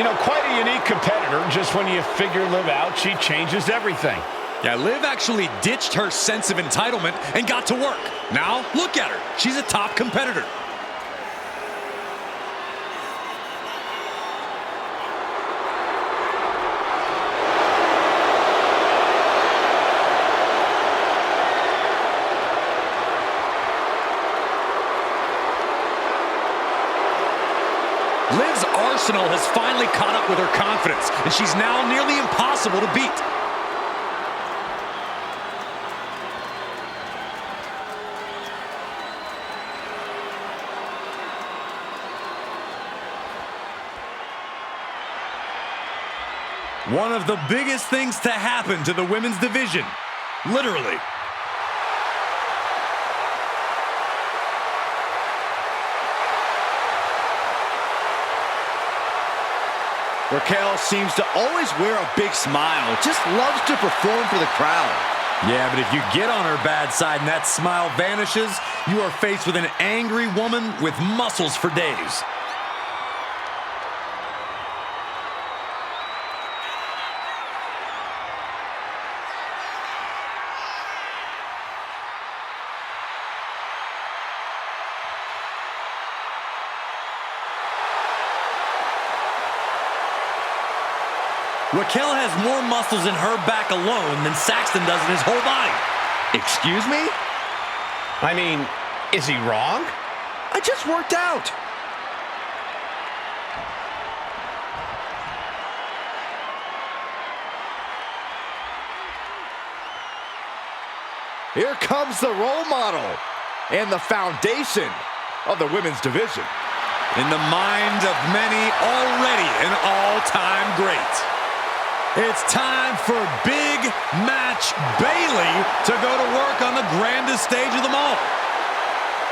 You know, quite a unique competitor. Just when you figure Liv out, she changes everything. Yeah, Liv actually ditched her sense of entitlement and got to work. Now, look at her. She's a top competitor. Liv's arsenal has finally caught up with her confidence, and she's now nearly impossible to beat. One of the biggest things to happen to the women's division, literally. Raquel seems to always wear a big smile, just loves to perform for the crowd. Yeah, but if you get on her bad side and that smile vanishes, you are faced with an angry woman with muscles for days. Raquel has more muscles in her back alone than Saxton does in his whole body. Excuse me? I mean, is he wrong? I just worked out. Here comes the role model and the foundation of the women's division. In the mind of many, already an all-time great. It's time for Big Match Bayley to go to work on the grandest stage of them all.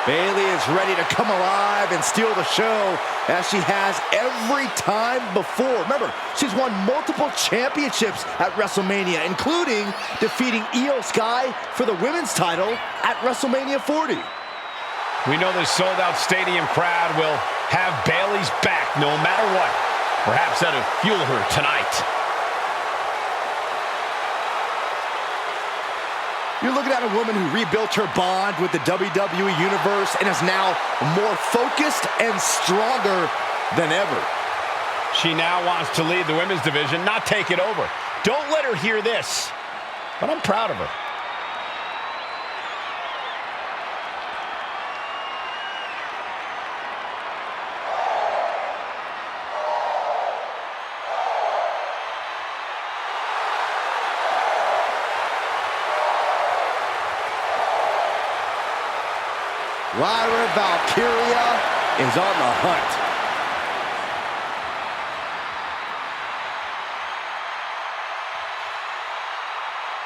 Bayley is ready to come alive and steal the show as she has every time before. Remember, she's won multiple championships at WrestleMania, including defeating Io Sky for the women's title at WrestleMania 40. We know this sold-out stadium crowd will have Bayley's back no matter what. Perhaps that'll fuel her tonight. You're looking at a woman who rebuilt her bond with the WWE Universe and is now more focused and stronger than ever. She now wants to lead the women's division, not take it over. Don't let her hear this, but I'm proud of her. Lyra Valkyria is on the hunt.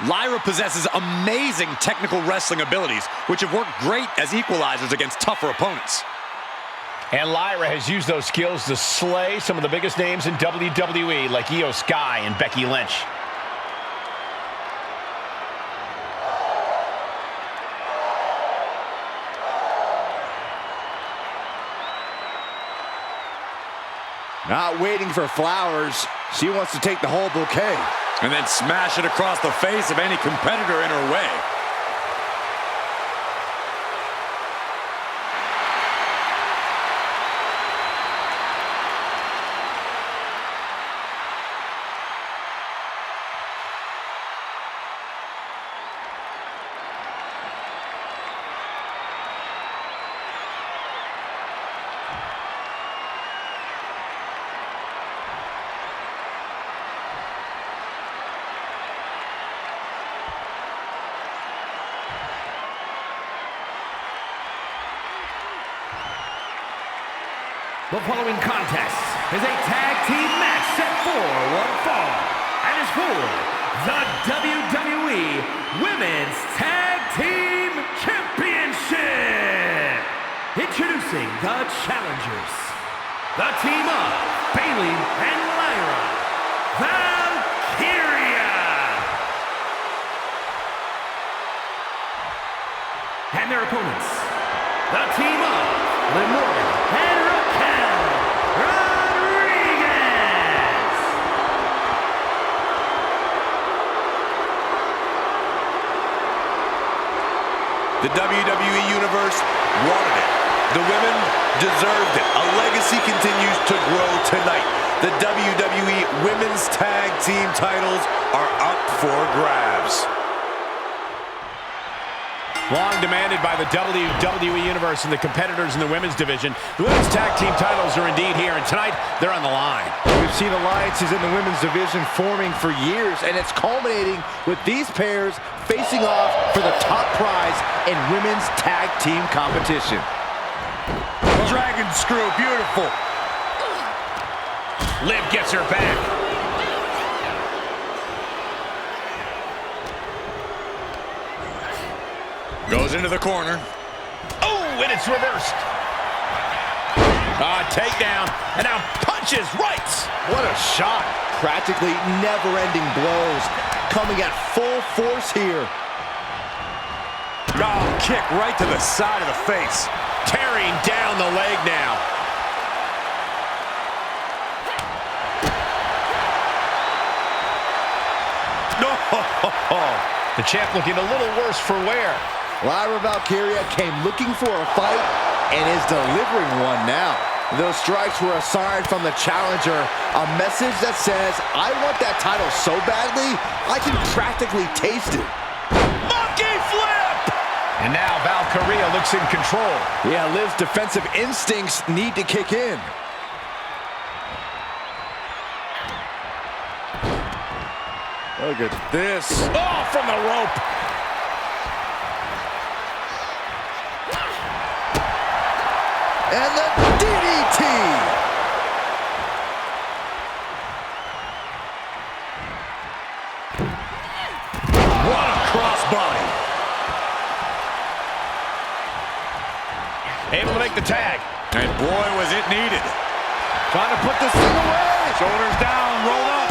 Lyra possesses amazing technical wrestling abilities, which have worked great as equalizers against tougher opponents. And Lyra has used those skills to slay some of the biggest names in WWE, like Io Sky and Becky Lynch. Not waiting for flowers. She wants to take the whole bouquet. And then smash it across the face of any competitor in her way. The following contest is a tag team match set for one fall and is for the WWE Women's Tag Team Championship. Introducing the challengers, the team of Bayley and Lyra Valkyria, and their opponents, the team of Liv Morgan and Raquel Rodriguez. The WWE Universe wanted it. The women deserved it. A legacy continues to grow tonight. The WWE Women's Tag Team titles are up for grabs. Long demanded by the WWE Universe and the competitors in the women's division, the women's tag team titles are indeed here, and tonight they're on the line. We've seen alliances in the women's division forming for years, and it's culminating with these pairs facing off for the top prize in women's tag team competition. Dragon screw, beautiful. Liv gets her back. Goes into the corner. Oh, and it's reversed. Takedown, and now punches rights. What a shot. Practically never-ending blows coming at full force here. Oh, kick right to the side of the face. Tearing down the leg now. No. The champ looking a little worse for wear. Lyra Valkyria came looking for a fight and is delivering one now. Those strikes were a sign from the challenger, a message that says, I want that title so badly, I can practically taste it. Monkey flip! And now Valkyria looks in control. Yeah, Liv's defensive instincts need to kick in. Look at this. Oh, from the rope. And the DDT! What a crossbody. Able to make the tag. And boy, was it needed. Trying to put this thing away. Shoulders down, roll up.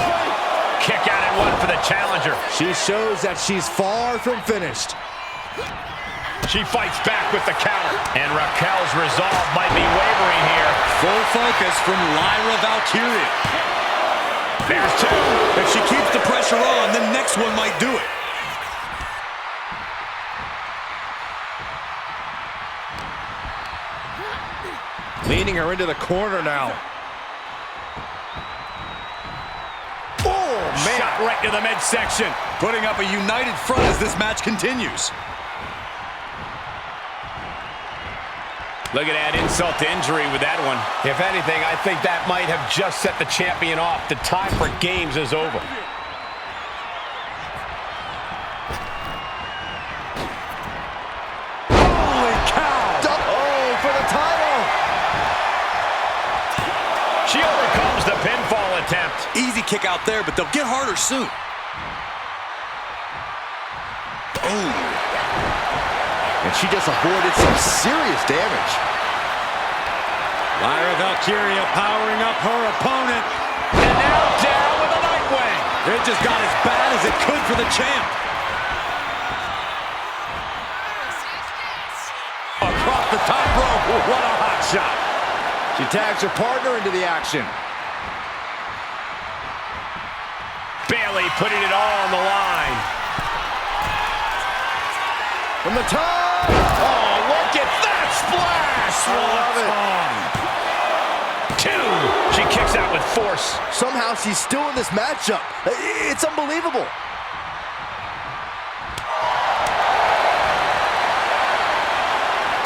Kick out at one for the challenger. She shows that she's far from finished. She fights back with the counter. And Raquel's resolve might be wavering here. Full focus from Lyra Valkyria. There's two. If she keeps the pressure on, the next one might do it. Leading her into the corner now. Oh, man. Shot right to the midsection. Putting up a united front as this match continues. Look at that insult to injury with that one. If anything, I think that might have just set the champion off. The time for games is over. Holy cow! Oh, for the title! She overcomes the pinfall attempt. Easy kick out there, but they'll get harder soon. Oh. And she just avoided some serious damage. Lyra Valkyria powering up her opponent. And now down with a nightwing. It just got as bad as it could for the champ. Across the top rope. What a hot shot. She tags her partner into the action. Bayley putting it all on the line. From the top. Oh, look at that splash. I love it. Two. She kicks out with force. Somehow she's still in this matchup. It's unbelievable.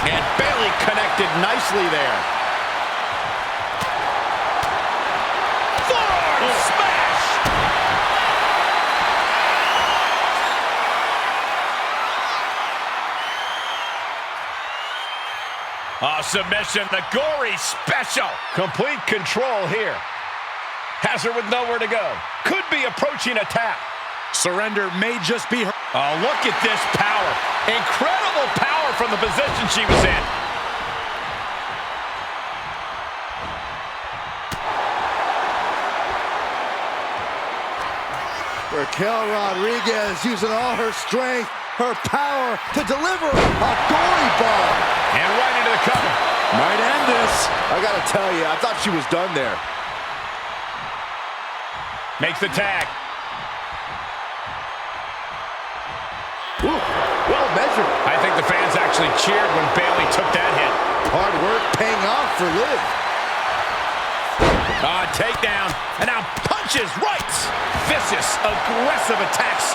And Bayley connected nicely there. Forward smash. Submission, the gory special. Complete control here. Has her with nowhere to go. Could be approaching a tap. Surrender may just be her. Oh, look at this power. Incredible power from the position she was in. Raquel Rodriguez using all her strength, her power to deliver a gory bomb. And right into the cover. Might end this. I gotta tell you, I thought she was done there. Makes the tag. Ooh, well measured. I think the fans actually cheered when Bayley took that hit. Hard work paying off for Liv. Takedown, and now punches right. Vicious, aggressive attacks.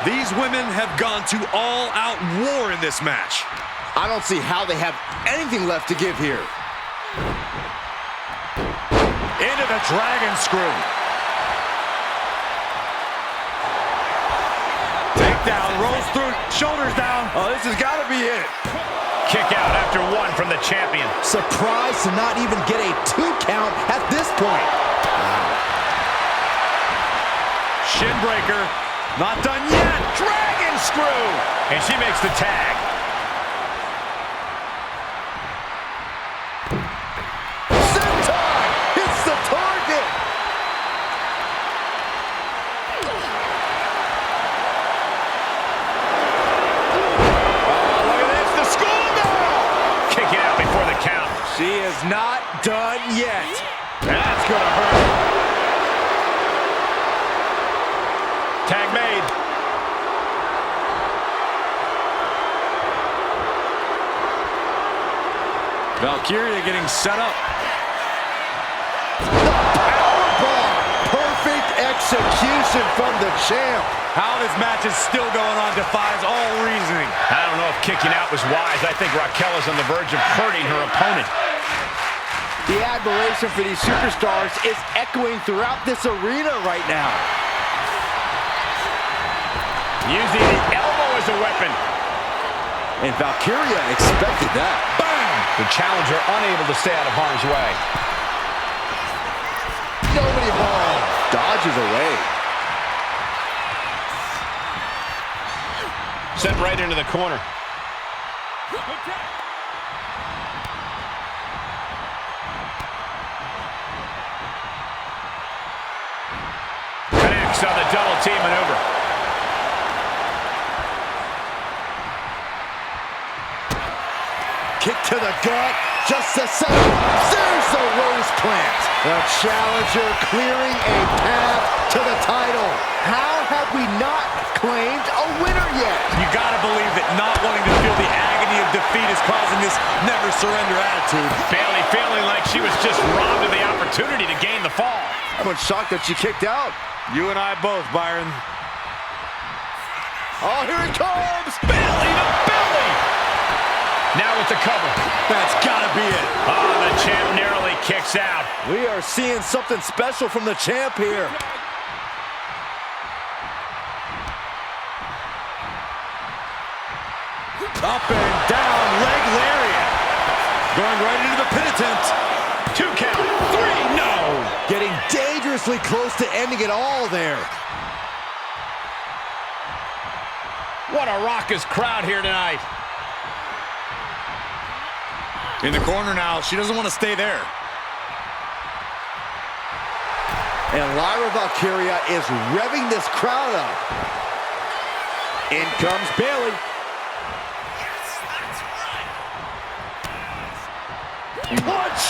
These women have gone to all-out war in this match. I don't see how they have anything left to give here. Into the dragon screw. Takedown, rolls through, shoulders down. Oh, this has got to be it. Kick out after one from the champion. Surprised to not even get a 2 count at this point. Shin breaker, not done yet. Dragon screw! And she makes the tag. Senton hits the target. Look at this, the schoolgirl! Kick it out before the count. She is not done yet. That's gonna hurt. Tag made. Valkyria getting set up. Powerbomb. Perfect execution from the champ. How this match is still going on defies all reasoning. I don't know if kicking out was wise. I think Raquel is on the verge of hurting her opponent. The admiration for these superstars is echoing throughout this arena right now. Using the elbow as a weapon. And Valkyria expected that. Bam! The challenger unable to stay out of harm's way. Nobody home. Dodges away. Sent right into the corner. Connects on the double team maneuver. Kick to the gut, just a second. There's the rose plant. The challenger clearing a path to the title. How have we not claimed a winner yet? You gotta believe that not wanting to feel the agony of defeat is causing this never surrender attitude. Bayley feeling like she was just robbed of the opportunity to gain the fall. I was shocked that she kicked out. You and I both, Byron. Oh, here it comes. Bayley to belly. Now with the cover. That's gotta be it. Oh, the champ narrowly kicks out. We are seeing something special from the champ here. Up and down, leg lariat. Going right into the pin attempt. 2 count. 3, no. Getting dangerously close to ending it all there. What a raucous crowd here tonight. In the corner now, she doesn't want to stay there. And Lyra Valkyria is revving this crowd up. In comes Bayley. Punch!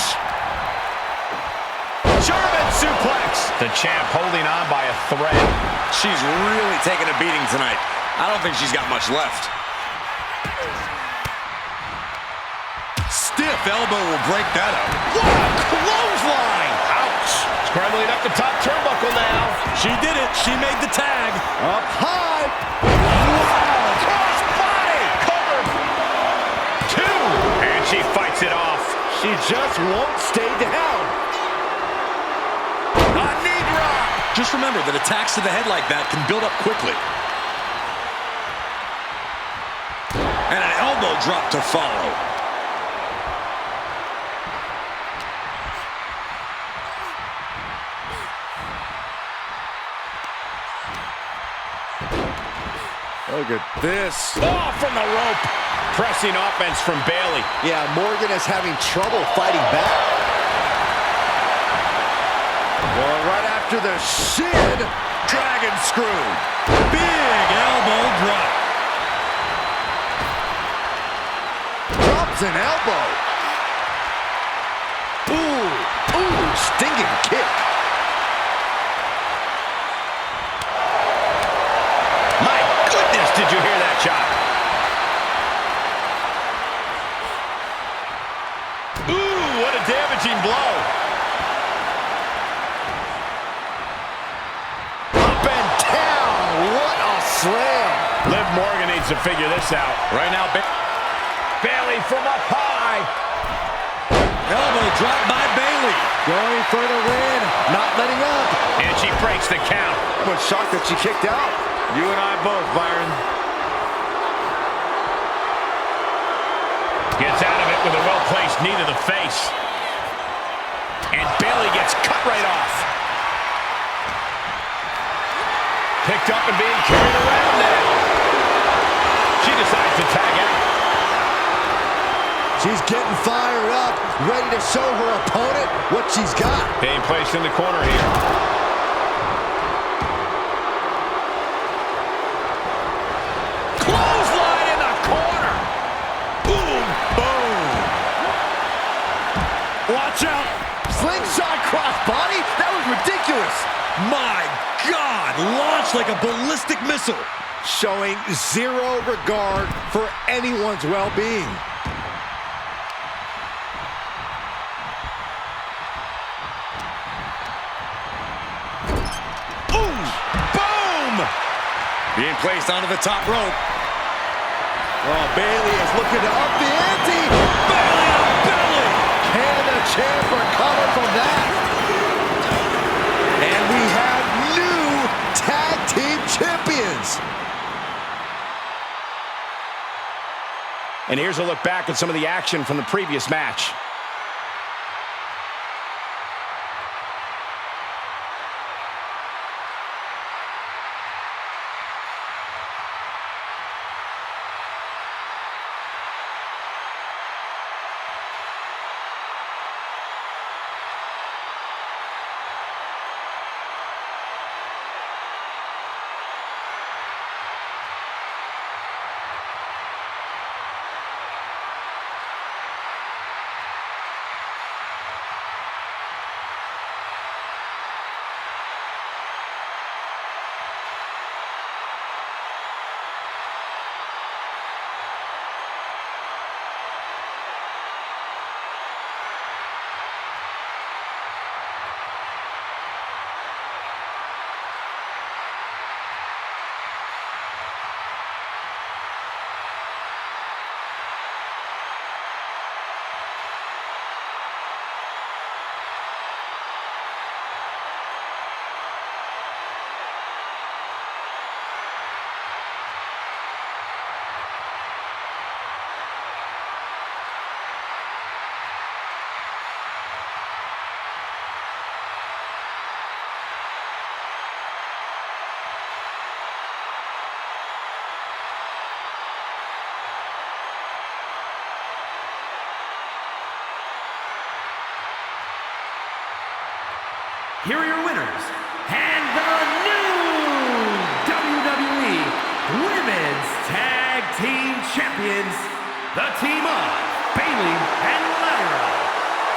German suplex. The champ holding on by a thread. She's really taking a beating tonight. I don't think she's got much left. Stiff elbow will break that up. What a clothesline. Ouch. Scrambling up the top turnbuckle now. She did it. She made the tag. Up high. Wow. Cross body. Covered. 2. And she fights it off. She just won't stay down. A knee drop. Just remember that attacks to the head like that can build up quickly. And an elbow drop to follow. Look at this. Oh, from the rope. Pressing offense from Bayley. Yeah, Morgan is having trouble fighting back. Well, right after the shin, Dragon screw. Big elbow drop. drops an elbow. Ooh, stinging kick. My goodness, did chop. Ooh, what a damaging blow. Up and down. What a slam. Liv Morgan needs to figure this out. Right now, Bayley from up high. Elbow drop by Bayley. Going for the win. Not letting up. And she breaks the count. I'm shocked that she kicked out. You and I both, Byron. Gets out of it with a well-placed knee to the face. And Bayley gets cut right off. Picked up and being carried around now. She decides to tag out. She's getting fired up, ready to show her opponent what she's got. Being placed in the corner here. Clothesline in the corner. Boom, boom. Watch out. Slingshot crossbody? That was ridiculous. My God, launched like a ballistic missile. Showing zero regard for anyone's well-being. Being placed onto the top rope. Oh, Bayley is looking to up the ante. Bayley on belly. Can the champ recover from that? And we have new tag team champions. And here's a look back at some of the action from the previous match. Here are your winners, and the new WWE Women's Tag Team Champions, the team of Bayley and Lyra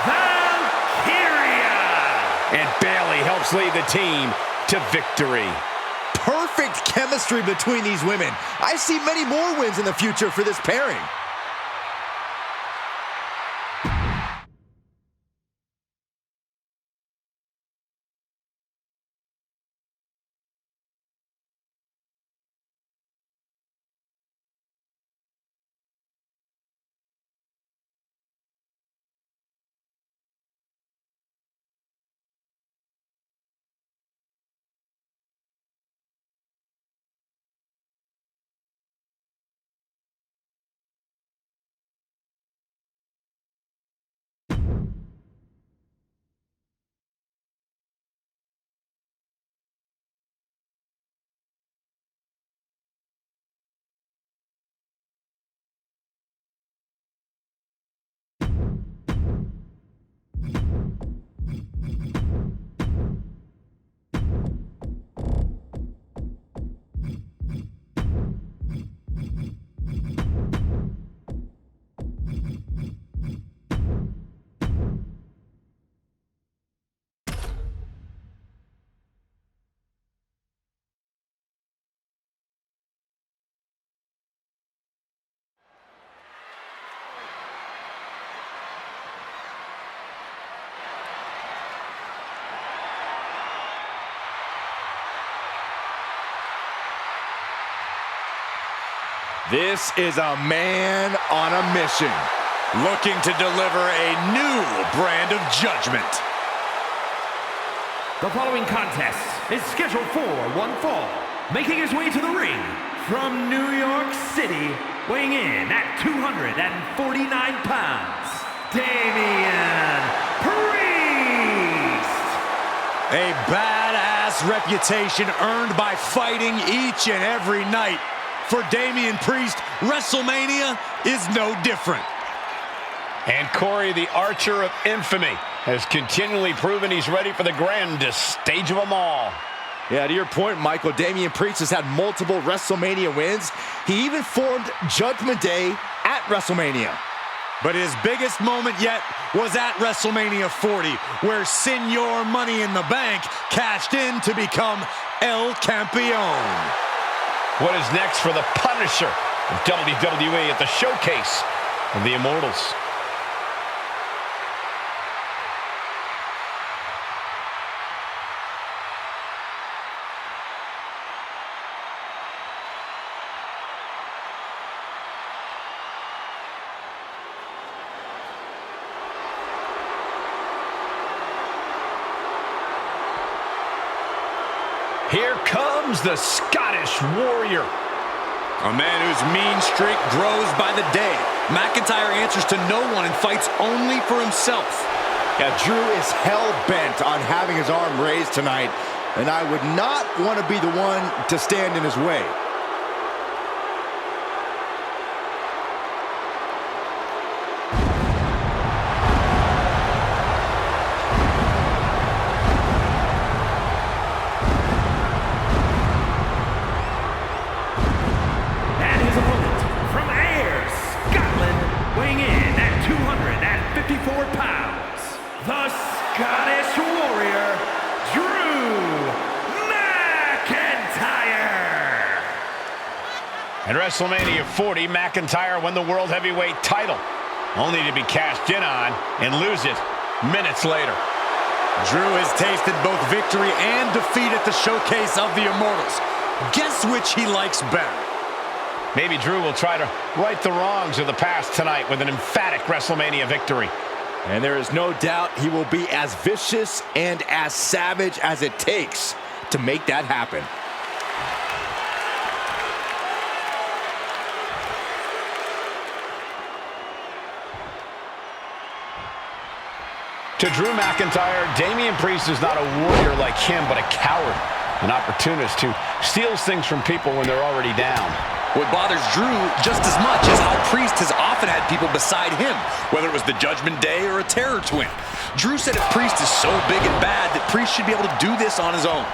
Valkyria. And Bayley helps lead the team to victory. Perfect chemistry between these women. I see many more wins in the future for this pairing. This is a man on a mission, looking to deliver a new brand of judgment. The following contest is scheduled for one fall. Making his way to the ring from New York City, weighing in at 249 pounds, Damian Priest. A badass reputation earned by fighting each and every night. For Damian Priest, WrestleMania is no different. And Corey, the Archer of Infamy, has continually proven he's ready for the grandest stage of them all. Yeah, to your point, Michael, Damian Priest has had multiple WrestleMania wins. He even formed Judgment Day at WrestleMania. But his biggest moment yet was at WrestleMania 40, where Senor Money in the Bank cashed in to become El Campeón. What is next for the Punisher of WWE at the Showcase of the Immortals? Here comes the Scottish Warrior. A man whose mean streak grows by the day. McIntyre answers to no one and fights only for himself. Yeah, Drew is hell-bent on having his arm raised tonight, and I would not want to be the one to stand in his way. The Scottish Warrior, Drew McIntyre. At WrestleMania 40, McIntyre won the World Heavyweight title, only to be cashed in on and lose it minutes later. Drew has tasted both victory and defeat at the Showcase of the Immortals. Guess which he likes better? Maybe Drew will try to right the wrongs of the past tonight with an emphatic WrestleMania victory. And there is no doubt he will be as vicious and as savage as it takes to make that happen. To Drew McIntyre, Damian Priest is not a warrior like him, but a coward, an opportunist who steals things from people when they're already down. What bothers Drew just as much is how Priest has often had people beside him, whether it was the Judgment Day or a Terror Twin. Drew said if Priest is so big and bad that Priest should be able to do this on his own.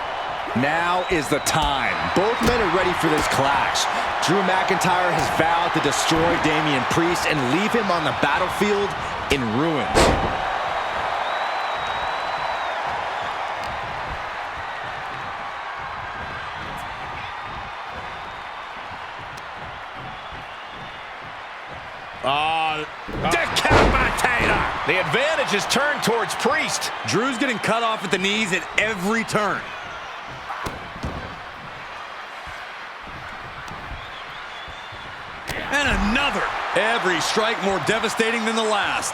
Now is the time. Both men are ready for this clash. Drew McIntyre has vowed to destroy Damian Priest and leave him on the battlefield in ruins. Decapitator! The advantage is turned towards Priest. Drew's getting cut off at the knees at every turn. And another. Every strike more devastating than the last.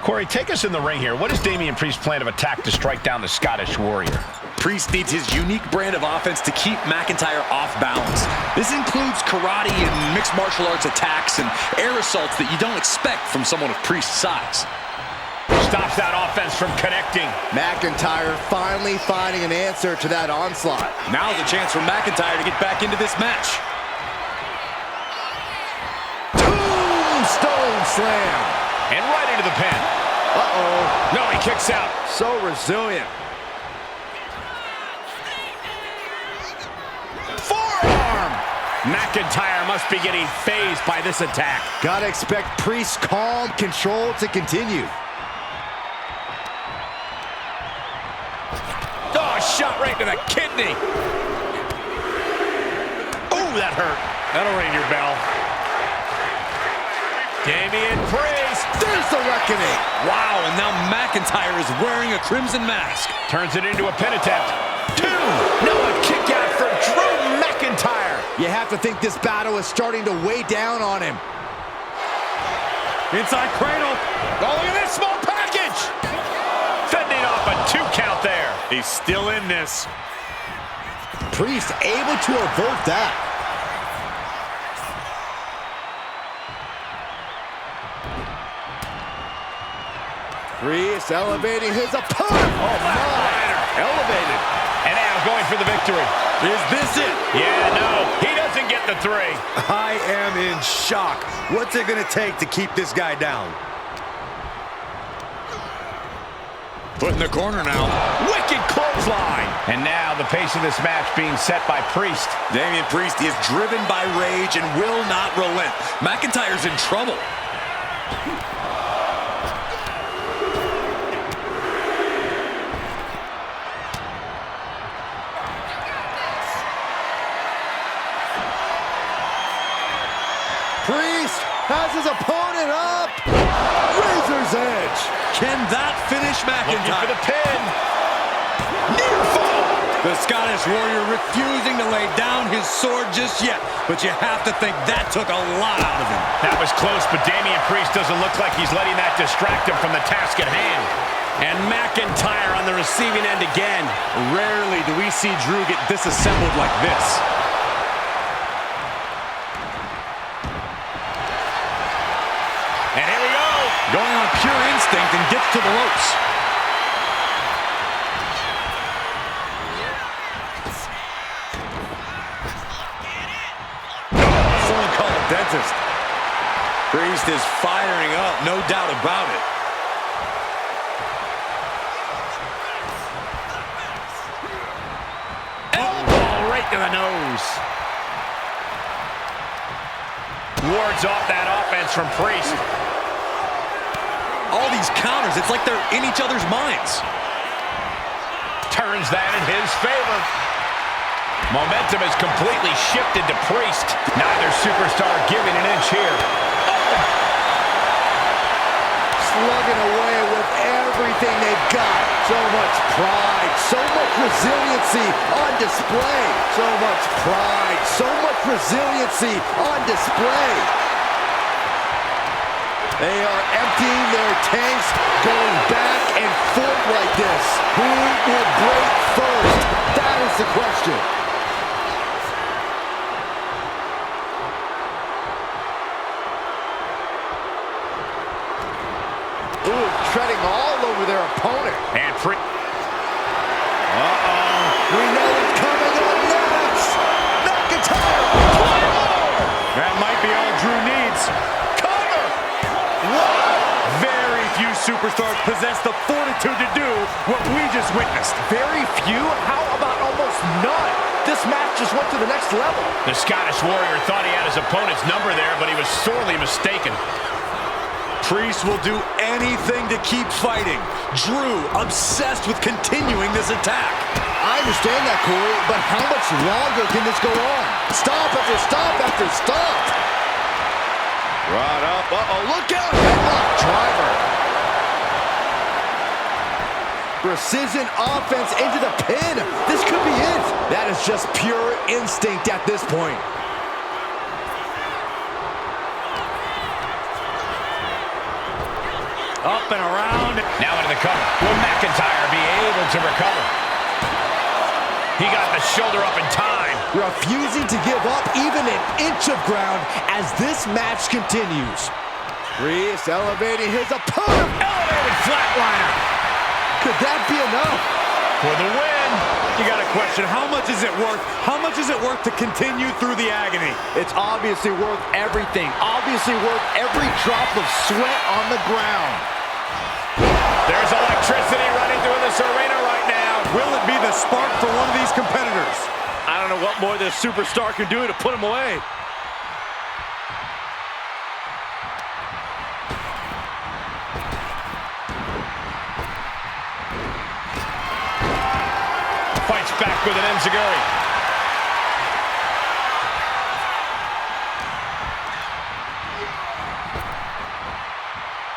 Corey, take us in the ring here. What is Damian Priest's plan of attack to strike down the Scottish Warrior? Priest needs his unique brand of offense to keep McIntyre off balance. This includes karate and mixed martial arts attacks and air assaults that you don't expect from someone of Priest's size. Stops that offense from connecting. McIntyre finally finding an answer to that onslaught. Now's a chance for McIntyre to get back into this match. Tombstone slam. And right into the pin. Uh-oh. No, he kicks out. So resilient. Forearm! McIntyre must be getting phased by this attack. Gotta expect Priest's calm control to continue. Oh, shot right to the kidney. Oh, that hurt. That'll ring your bell. Damian Priest. There's the reckoning. Wow, and now McIntyre is wearing a crimson mask. Turns it into a pin attempt. Two. No, a kick out for Drew McIntyre. You have to think this battle is starting to weigh down on him. Inside cradle. Oh, look at this small package. Fending off a 2 count there. He's still in this. Priest able to avert that. Priest elevating his opponent. Oh, my. Elevated. And now going for the victory. Is this it? Yeah, no, he doesn't get the 3. I am in shock. What's it going to take to keep this guy down? Put in the corner now. Wicked clothesline. And now the pace of this match being set by Priest. Damian Priest is driven by rage and will not relent. McIntyre's in trouble. Priest has his opponent up. Razor's edge. Can that finish Looking for McIntyre? the pin. Near fall. The Scottish Warrior refusing to lay down his sword just yet, but you have to think that took a lot out of him. That was close, but Damian Priest doesn't look like he's letting that distract him from the task at hand. And McIntyre on the receiving end again. Rarely do we see Drew get disassembled like this. And here we go. Going on pure instinct and gets to the ropes. Someone call a dentist. Priest is firing up, no doubt about it. Elbow right to the nose. Wards off that offense from Priest. All these counters, it's like they're in each other's minds. Turns that in his favor. Momentum has completely shifted to Priest. Neither superstar giving an inch here. Slugging away with everything they've got. So much pride, so much resiliency on display. So much pride, so much resiliency on display. They are emptying their tanks, going back and forth like this. Who will break first? That is the question. Ooh, treading all over their opponent. And Priest. We know it's coming up next. McIntyre. That might be all Drew needs. Cover. Very few superstars possess the fortitude to do what we just witnessed. Very few? How about almost none? This match just went to the next level. The Scottish Warrior thought he had his opponent's number there, but he was sorely mistaken. Priest will do anything to keep fighting. Drew obsessed with continuing this attack. I understand that, Corey, but how much longer can this go on? Stop after stop after stop. Right up. Uh-oh, look out. Headlock driver. Precision offense into the pin. This could be it. That is just pure instinct at this point. Up and around. Now into the cover. Will McIntyre be able to recover? He got the shoulder up in time. Refusing to give up even an inch of ground as this match continues. Priest elevating his opponent. Elevated flatliner. Could that be enough? For the win. You got a question. How much is it worth? How much is it worth to continue through the agony? It's obviously worth everything. Obviously worth every drop of sweat on the ground. There's electricity running through this arena right now. Will it be the spark for one of these competitors? I don't know what more this superstar can do to put him away. Fights back with an enziguri.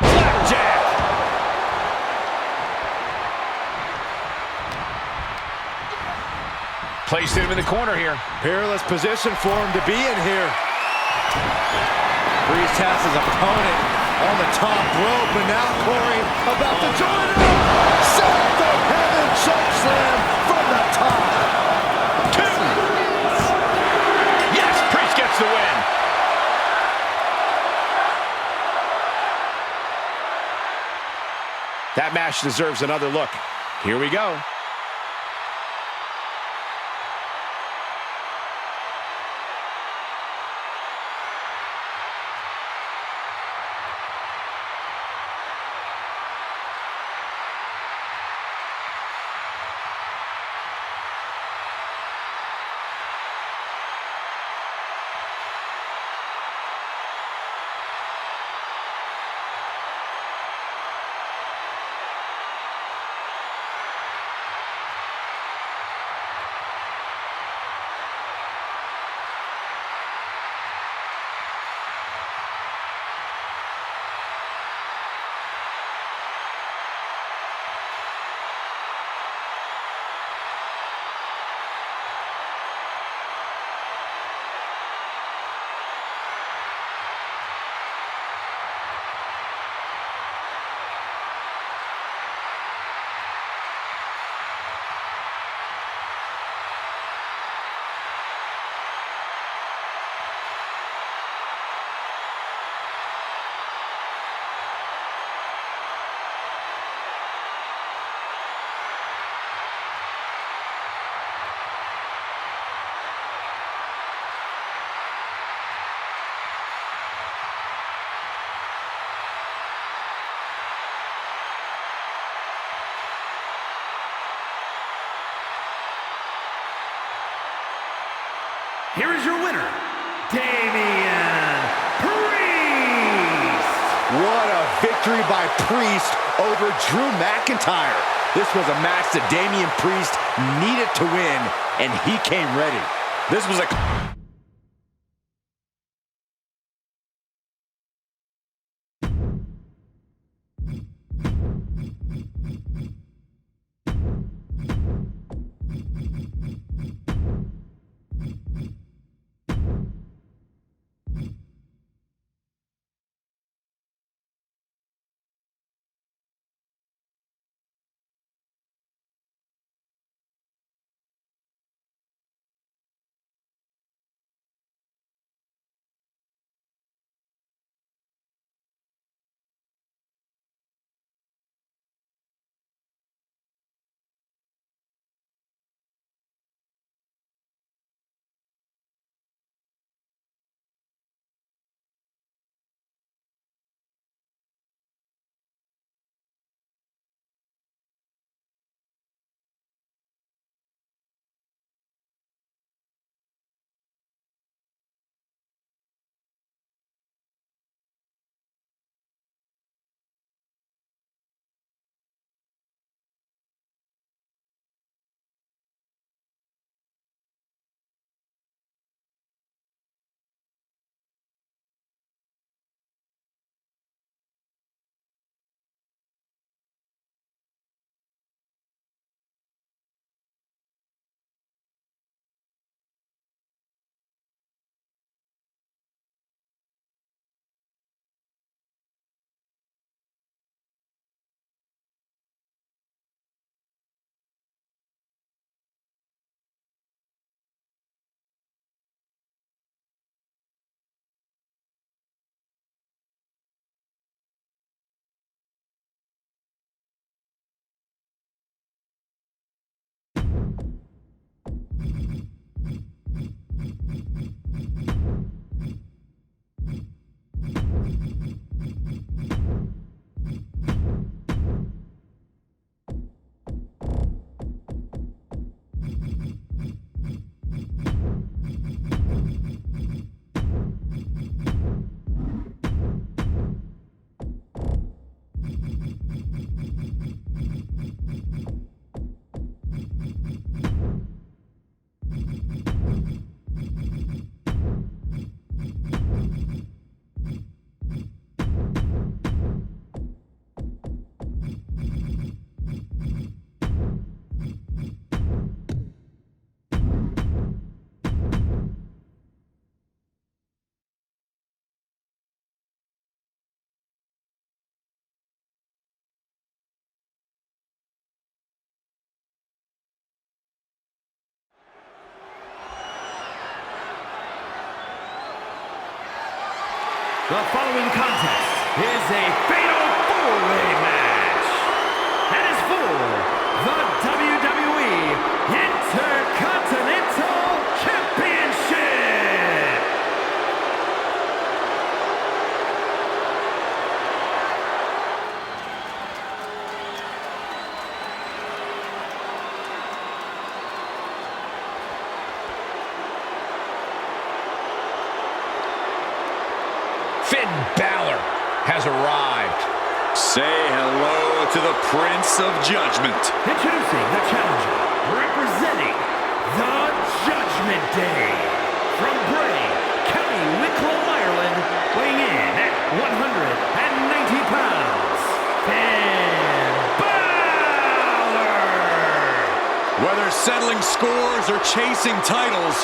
Flapjack. placing him in the corner here. Peerless position for him to be in here. Priest has his opponent on the top rope, and now Corey about to join him. Seventh of Heaven choke slam from the top. 2. Yes, Priest gets the win. That match deserves another look. Here we go. Here is your winner, Damian Priest. What a victory by Priest over Drew McIntyre. This was a match that Damian Priest needed to win, and he came ready. This was a The following contest is a fatal four-way match and is for the WWE Intercontinental Championship. Finn Balor has arrived. Say hello to the Prince of Judgment. Introducing the challenger, representing the Judgment Day, from Bray, County Wicklow, Ireland, weighing in at 190 pounds, Finn Balor! Whether settling scores or chasing titles,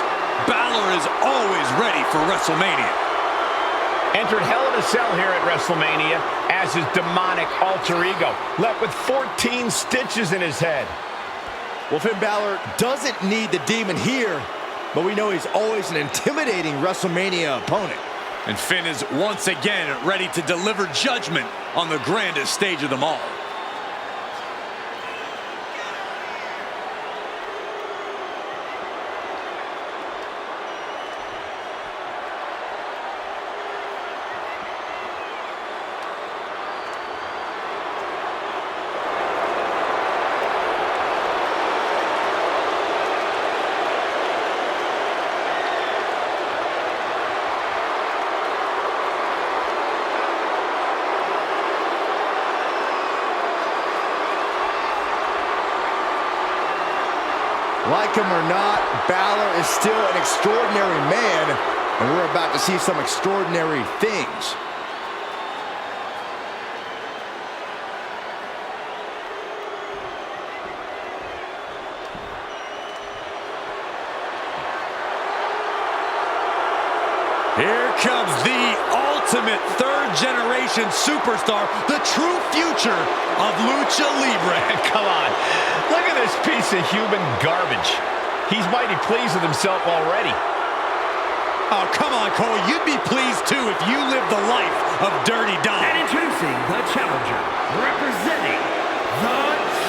Balor is always ready for WrestleMania. Entered Hell in a Cell here at WrestleMania as his demonic alter ego, left with 14 stitches in his head. Well, Finn Balor doesn't need the demon here, but we know he's always an intimidating WrestleMania opponent. And Finn is once again ready to deliver judgment on the grandest stage of them all. Like him or not, Balor is still an extraordinary man, and we're about to see some extraordinary things. Here comes the ultimate third-generation superstar, the true future of Lucha Libre. Come on, look at this piece of human garbage. He's mighty pleased with himself already. Oh, come on, Cole. You'd be pleased, too, if you lived the life of Dirty Dom. And introducing the challenger, representing the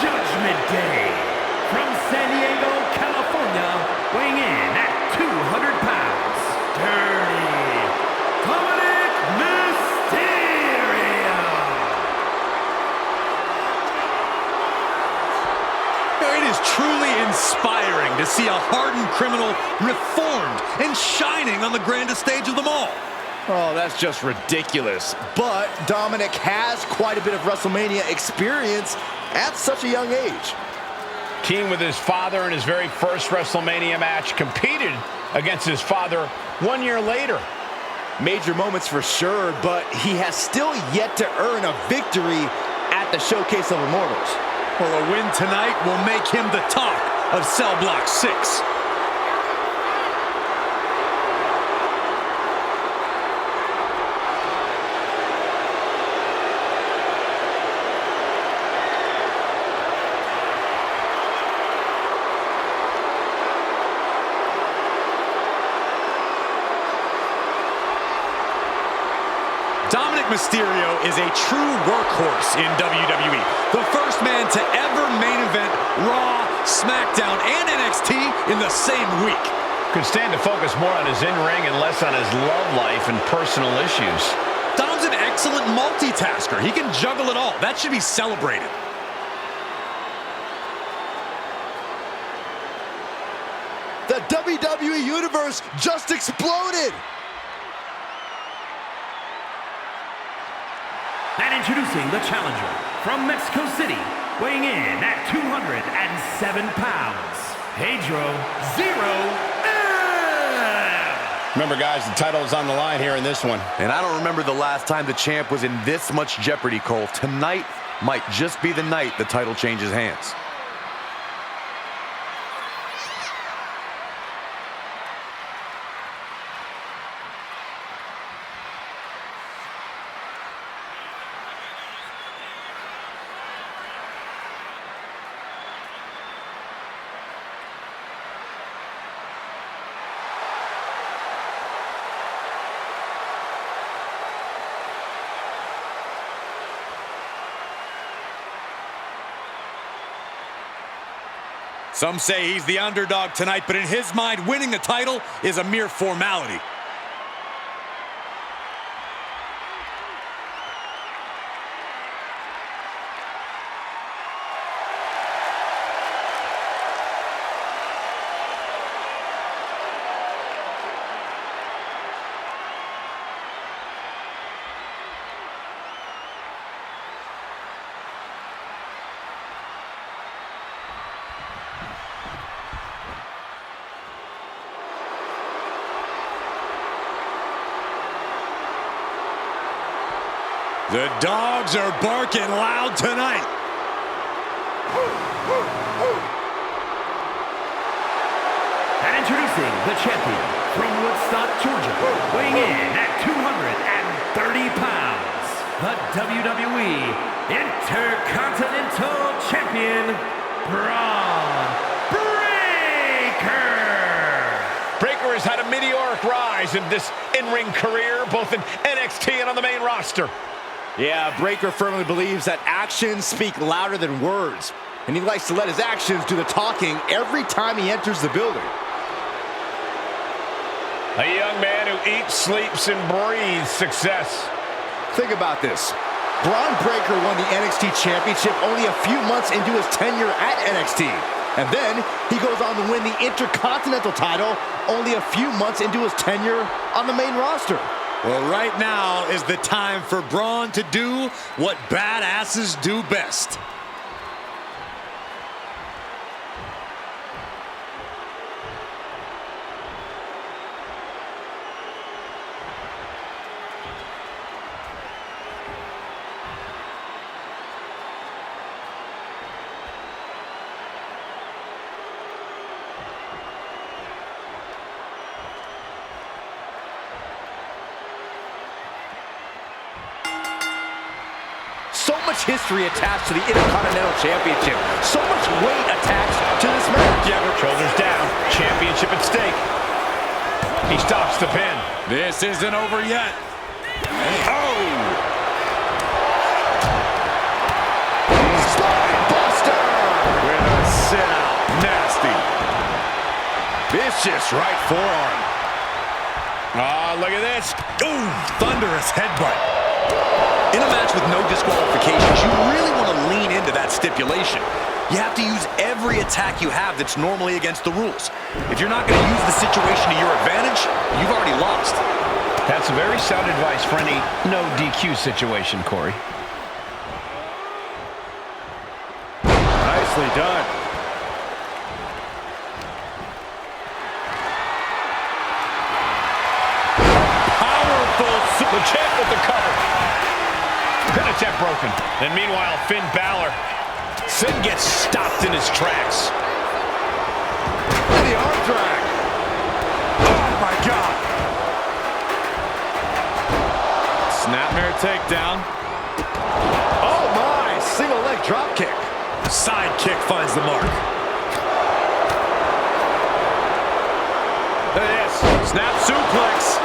Judgment Day, from San Diego, California, weighing in at 200 pounds, Dirty Mysterio. It is truly inspiring to see a hardened criminal reformed and shining on the grandest stage of them all. Oh, that's just ridiculous. But Dominic has quite a bit of WrestleMania experience at such a young age. Teamed with his father in his very first WrestleMania match, competed against his father 1 year later. Major moments for sure, but he has still yet to earn a victory at the Showcase of Immortals. Well, a win tonight will make him the talk of Cell Block 6. Dominic Mysterio is a true workhorse in WWE. The first man to ever main event Raw, SmackDown, and NXT in the same week. Could stand to focus more on his in-ring and less on his love life and personal issues. Dom's an excellent multitasker. He can juggle it all. That should be celebrated. The WWE Universe just exploded! And introducing the challenger, from Mexico City, weighing in at 207 pounds, Pedro Zero M. Remember, guys, the title is on the line here in this one. And I don't remember the last time the champ was in this much jeopardy, Cole. Tonight might just be the night the title changes hands. Some say he's the underdog tonight, but in his mind, winning the title is a mere formality. The dogs are barking loud tonight. And introducing the champion from Woodstock, Georgia, weighing in at 230 pounds, the WWE Intercontinental Champion, Braun Breaker. Breaker has had a meteoric rise in this in-ring career, both in NXT and on the main roster. Yeah, Breaker firmly believes that actions speak louder than words, and he likes to let his actions do the talking every time he enters the building. A young man who eats, sleeps, and breathes success. Think about this. Braun Breaker won the NXT Championship only a few months into his tenure at NXT. And then he goes on to win the Intercontinental title only a few months into his tenure on the main roster. Well, right now is the time for Braun to do what badasses do best. So much history attached to the Intercontinental Championship. So much weight attached to this match. Yeah, shoulders down. Championship at stake. He stops the pin. This isn't over yet. Oh! Spine buster! With a sit-out. Nasty. Vicious right forearm. Ah, look at this. Ooh, thunderous headbutt. In a match with no disqualifications, you really want to lean into that stipulation. You have to use every attack you have that's normally against the rules. If you're not going to use the situation to your advantage, you've already lost. That's very sound advice for any no DQ situation, Corey. Nicely done. Powerful. The champ with the cover. Pin attempt broken. And meanwhile, Finn Balor. Finn gets stopped in his tracks. And the arm drag. Oh, my God. Snapmare takedown. Oh, my. Single leg drop kick. Side kick finds the mark. Look at this. Snap suplex.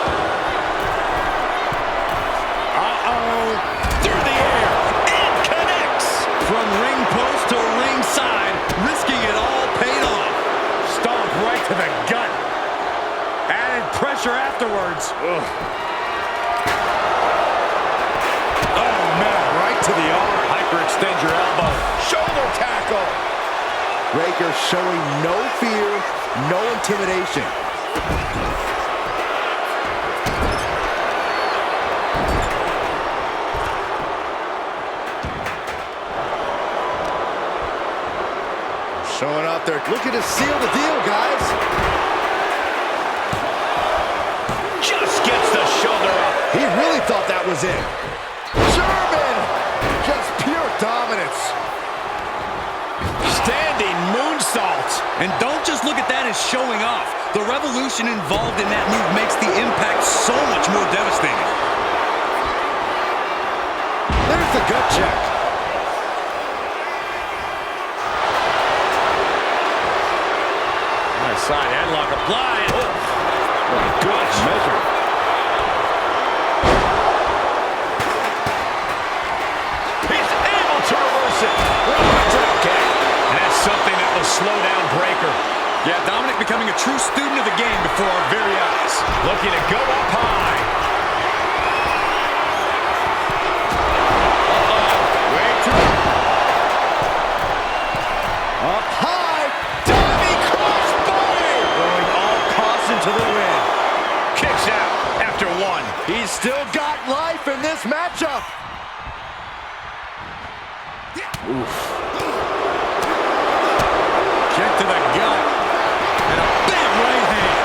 Through the air. And connects. From ring post to ringside, risking it all paid off. Stomp right to the gut. Added pressure afterwards. Ugh. Oh, man. Right to the arm. Hyperextend your elbow. Shoulder tackle. Breaker showing no fear, no intimidation. Showing up there, looking to seal the deal, guys. Just gets the shoulder up. He really thought that was it. German, just pure dominance. Standing moonsault. And don't just look at that as showing off. The revolution involved in that move makes the impact so much more devastating. There's the gut check. Nice side headlock applied. Oh, Good measure. He's able to reverse it. Okay. And that's something that will slow down Bray Yeah, Dominic becoming a true student of the game before our very eyes. Looking to go up high. Way too up high. Diving crossbody. Going all caution to the win. Kicks out after one. He's still got life in this matchup. Oof. Kick to the gut. And a big right hand.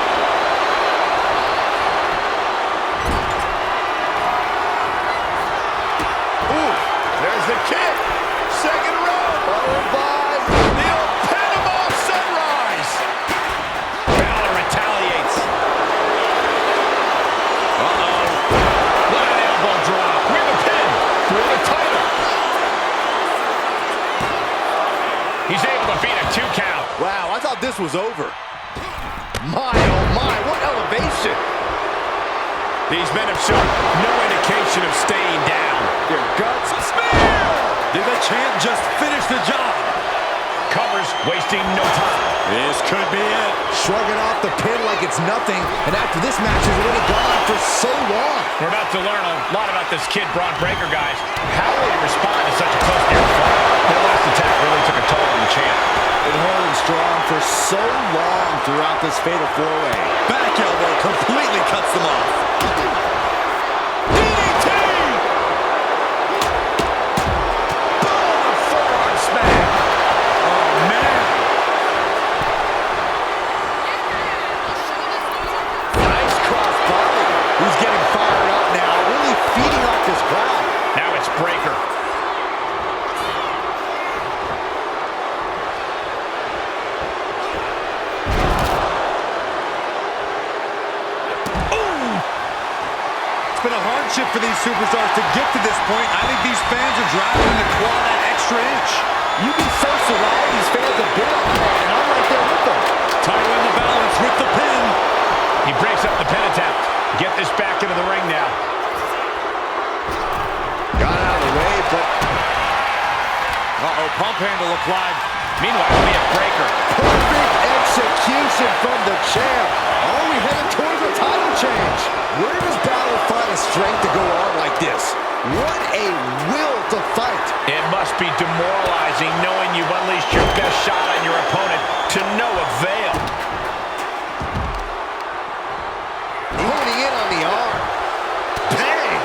Ooh, there's the kick. Second row. Followed by the Panama Sunrise. Balor retaliates. Uh-oh. What an elbow drop. We're the pin. For the title. He's able to beat a 2 count. Wow, I thought this was over. My, oh my, what elevation. These men have shown no indication of staying down. Their guts. Spear! Did the champ just finish the job? Covers, wasting no time. This could be it. Shrugging off the pin like it's nothing, and after this match has already gone for so long. We're about to learn a lot about this kid, Braun Breaker, guys. How will he respond to such a close near fall? That last attack really took a toll on the champ. Been holding strong for so long throughout this fatal four-way. Back elbow completely cuts them off. DDT! Boom! Forearm smack. Oh, man. Nice cross body. He's getting fired up now, really feeding off this crowd. Now it's Breaker. It's been a hardship for these superstars to get to this point. I think these fans are driving them to claw that extra inch. You'd be so surrounded these fans have been on that, and I'm right there with them. Title in the balance with the pin. He breaks up the pin attempt. Get this back into the ring now. Got out of the way, but Uh-oh, pump handle applied. Meanwhile, we have Breaker. perfect execution from the champ. Are we headed towards a title change? Where does Balor find the strength to go on like this? What a will to fight. It must be demoralizing knowing you've unleashed your best shot on your opponent to no avail. Honing in on the arm. Bang!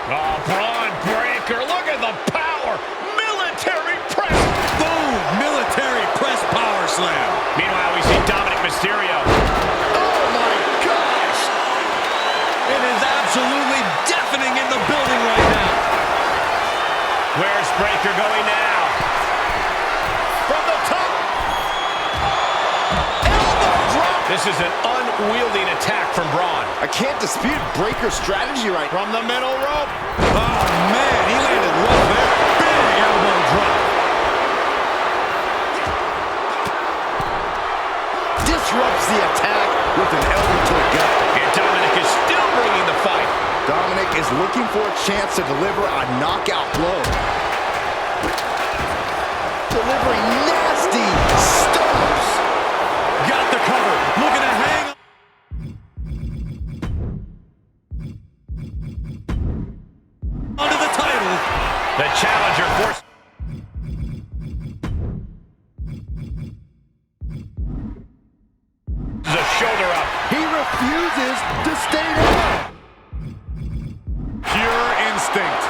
Oh, Braun Breaker, look at the power. Military press. Boom! Military press power slam. Meanwhile, we see Dominic Mysterio. Oh my gosh! It is absolutely deafening in the building right now. Where's Breaker going now? From the top. Elbow drop. This is an unwieldy attack from Braun. I can't dispute Breaker's strategy right now. From the middle rope. Oh, man, he landed rough there. Big elbow drop. Disrupts the attack with an elbow to the gut. And Dominic is still bringing the fight. Dominic is looking for a chance to deliver a knockout blow. Delivering nasty stomps. Got the cover. Looking to hang on. Onto the title. The challenger forced. A shoulder up. He refuses to stay down. Pure instinct.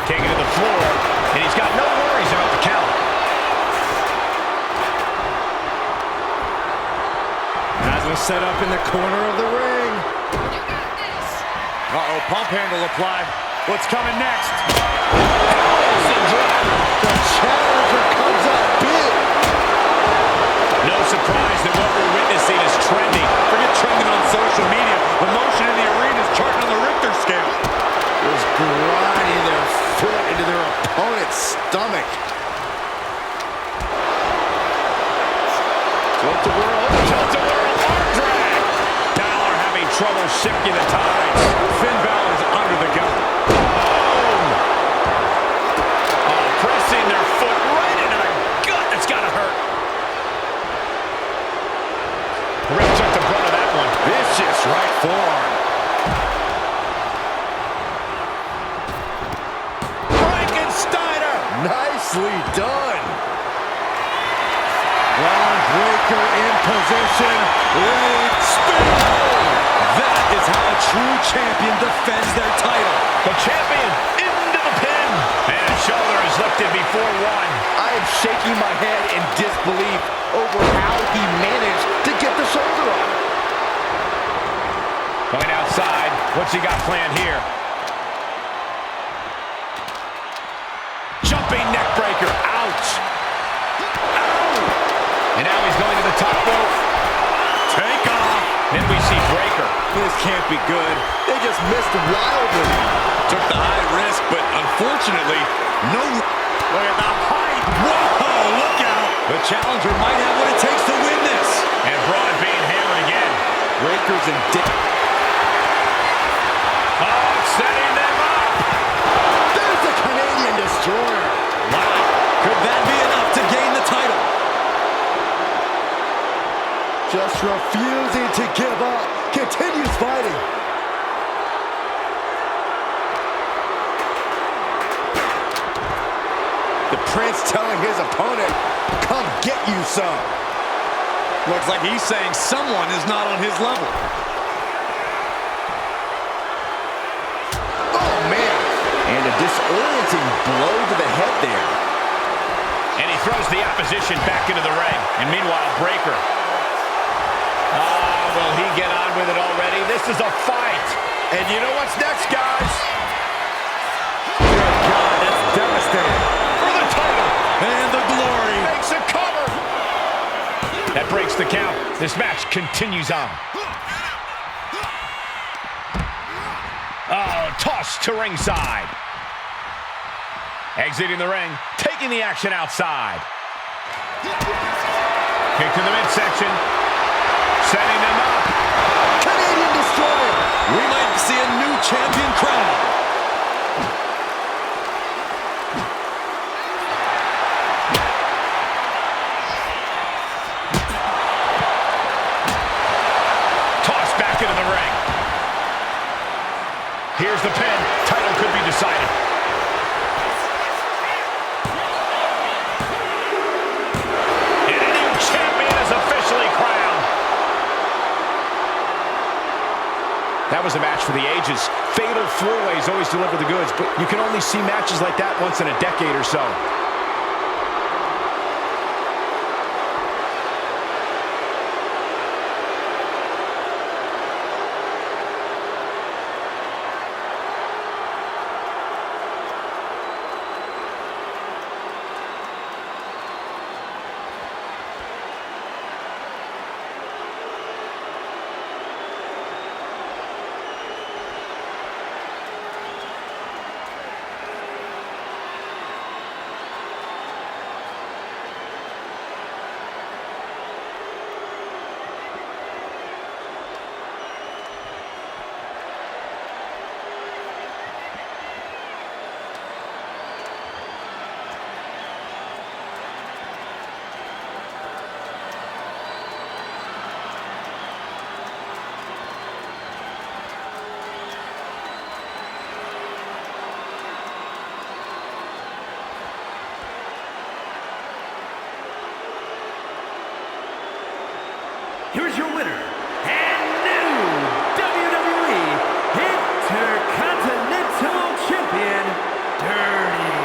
Taken to the floor, and he's got no worries about the count. Has him set up in the corner of the ring. Uh-oh, pump handle applied. What's coming next? The challenger comes up big. No surprise that what we're witnessing is trending. Forget trending on social media. The motion in the arena is charting on the Richter scale. Just grinding their foot into their opponent's stomach. Tilt-a-whirl. Tilt-a-whirl arm drag. Balor having trouble shifting the tides. Finn Balor's under the gun. Boom! Oh, pressing their foot right into the gut. That's got to hurt. The ref took the brunt of that one. Vicious right forearm. Frankensteiner! Nicely done. Braun Breaker in position. Ready. Spear! That is how a true champion defends their title. The champion into the pin. And shoulder is lifted before one. I am shaking my head in disbelief over how he managed to get the shoulder up. Going outside. What's he got planned here? Jumping neck breaker. Ouch. Ow. And now he's going to the top rope. Take off. Then we see Breaker. This can't be good. They just missed wildly. Took the high risk, but unfortunately, no. Look at the height. Whoa, look out. The challenger might have what it takes to win this. And Braun being hammered again. Breaker's in Oh, setting them up. There's the Canadian Destroyer. Wow. Could that be enough to gain the title? Just refusing to give up. Continues fighting. The Prince telling his opponent, come get you some. Looks like he's saying someone is not on his level. Oh, man. And a disorienting blow to the head there. And he throws the opposition back into the ring. And meanwhile, Breaker. Will he get on with it already? This is a fight. And you know what's next, guys? Good God, that's devastating. For the title. And the glory. Makes a cover. That breaks the count. This match continues on. Oh, toss to ringside. Exiting the ring, taking the action outside. Kick to the midsection. Setting them up. Canadian Destroyer. We might see a new champion crowned. Toss back into the ring. Here's the pin. Title could be decided. And a new champion is officially crowned. That was a match for the ages. Fatal four-ways always deliver the goods, but you can only see matches like that once in a decade or so. Here's your winner, and new WWE Intercontinental Champion, Dirty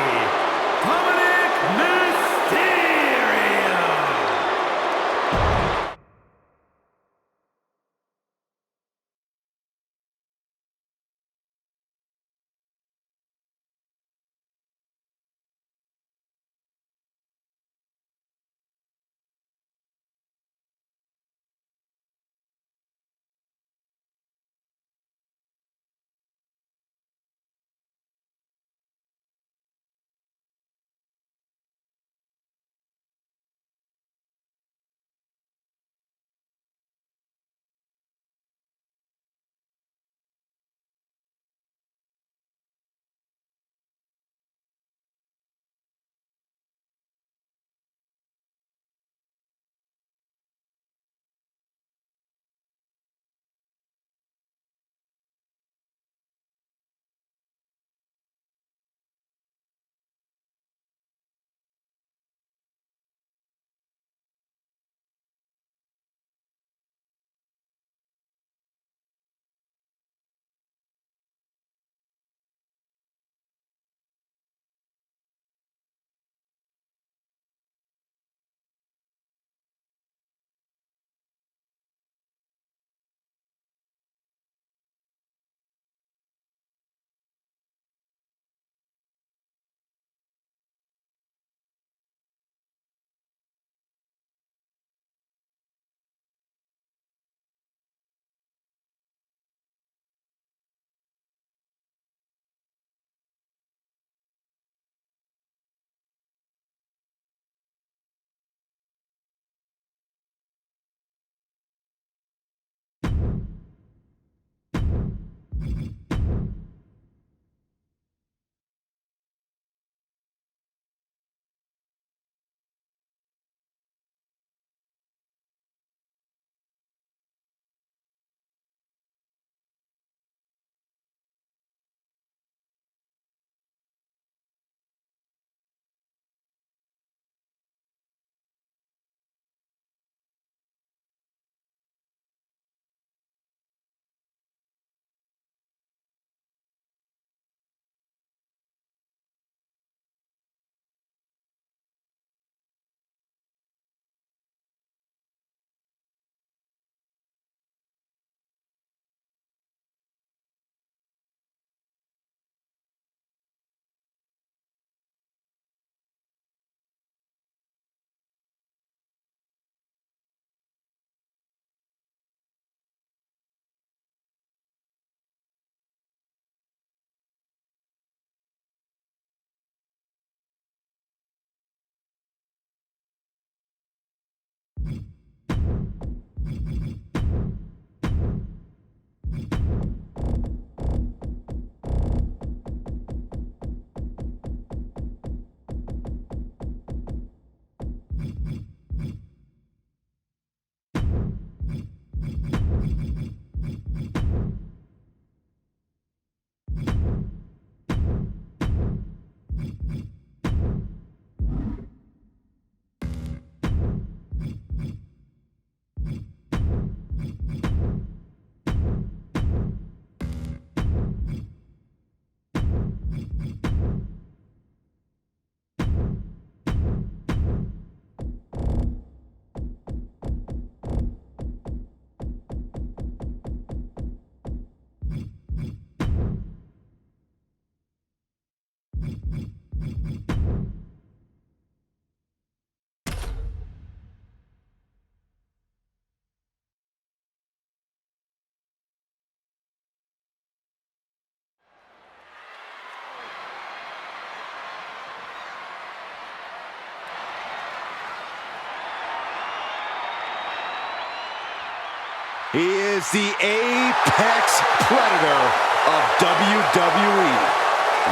He is the apex predator of WWE.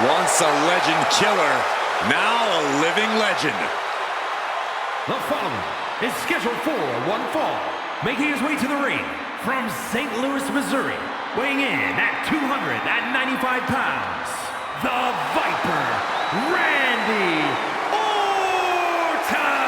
Once a legend killer, now a living legend. The following is scheduled for one fall, making his way to the ring from St. Louis, Missouri, weighing in at 295 pounds, the Viper, Randy Orton!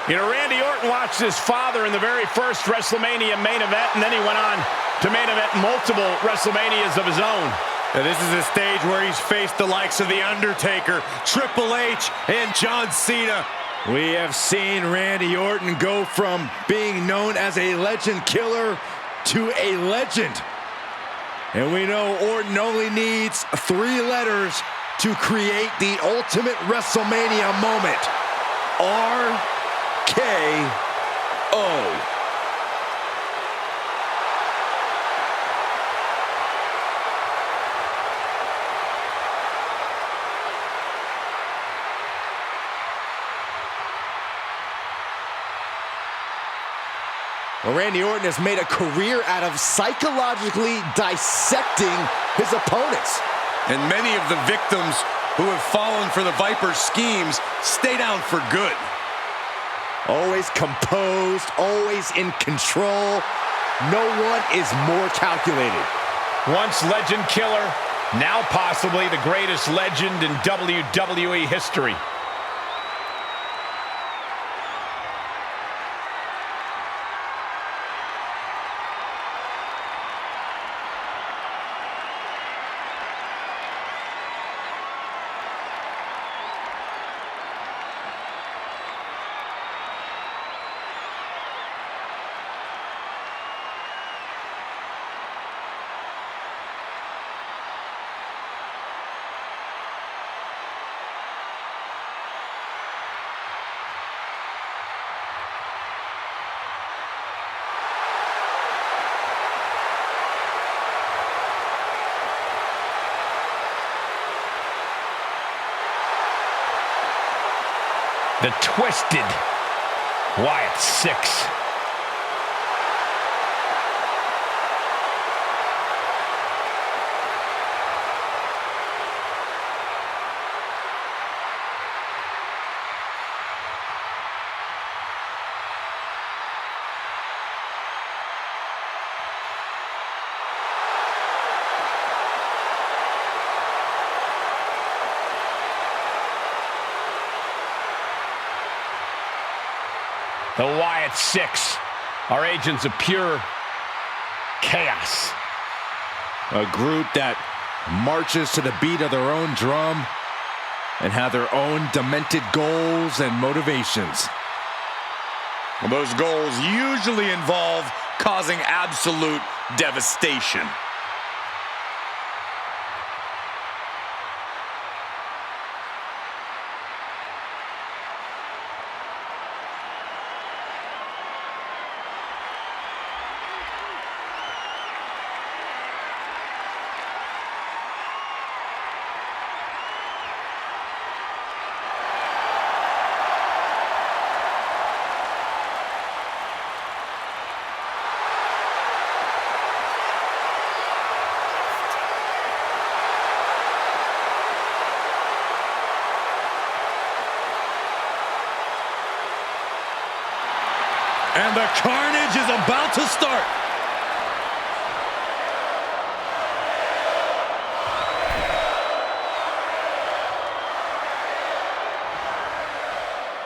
You know, Randy Orton watched his father in the very first WrestleMania main event, and then he went on to main event multiple WrestleManias of his own. Now, this is a stage where he's faced the likes of The Undertaker, Triple H, and John Cena. We have seen Randy Orton go from being known as a legend killer to a legend. And we know Orton only needs 3 letters to create the ultimate WrestleMania moment. RKO. Well, Randy Orton has made a career out of psychologically dissecting his opponents. And many of the victims who have fallen for the Viper's schemes stay down for good. Always composed, always in control. No one is more calculated. Once legend killer, now possibly the greatest legend in WWE history. The twisted Wyatt 6. The Wyatt 6 are agents of pure chaos. A group that marches to the beat of their own drum and have their own demented goals and motivations. Well, those goals usually involve causing absolute devastation. And the carnage is about to start.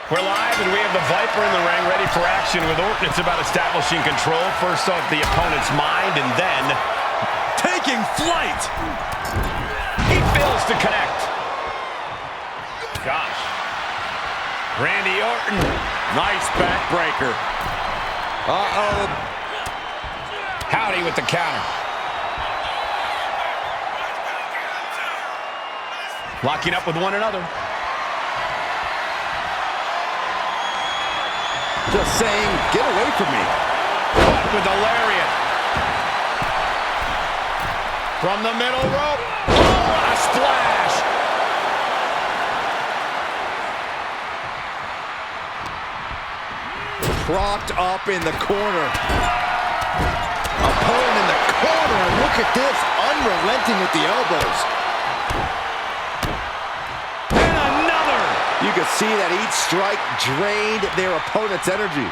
We're live and we have the Viper in the ring ready for action with Orton. It's about establishing control first off the opponent's mind and then Taking flight. he fails to connect. Gosh. Randy Orton. Nice backbreaker. Uh-oh. Howdy with the counter. Locking up with one another. Just saying, get away from me. Caught with the lariat. From the middle rope. Oh, what a splash. Propped up in the corner. Opponent in the corner, and look at this, unrelenting with the elbows. And another! You can see that each strike drained their opponent's energy.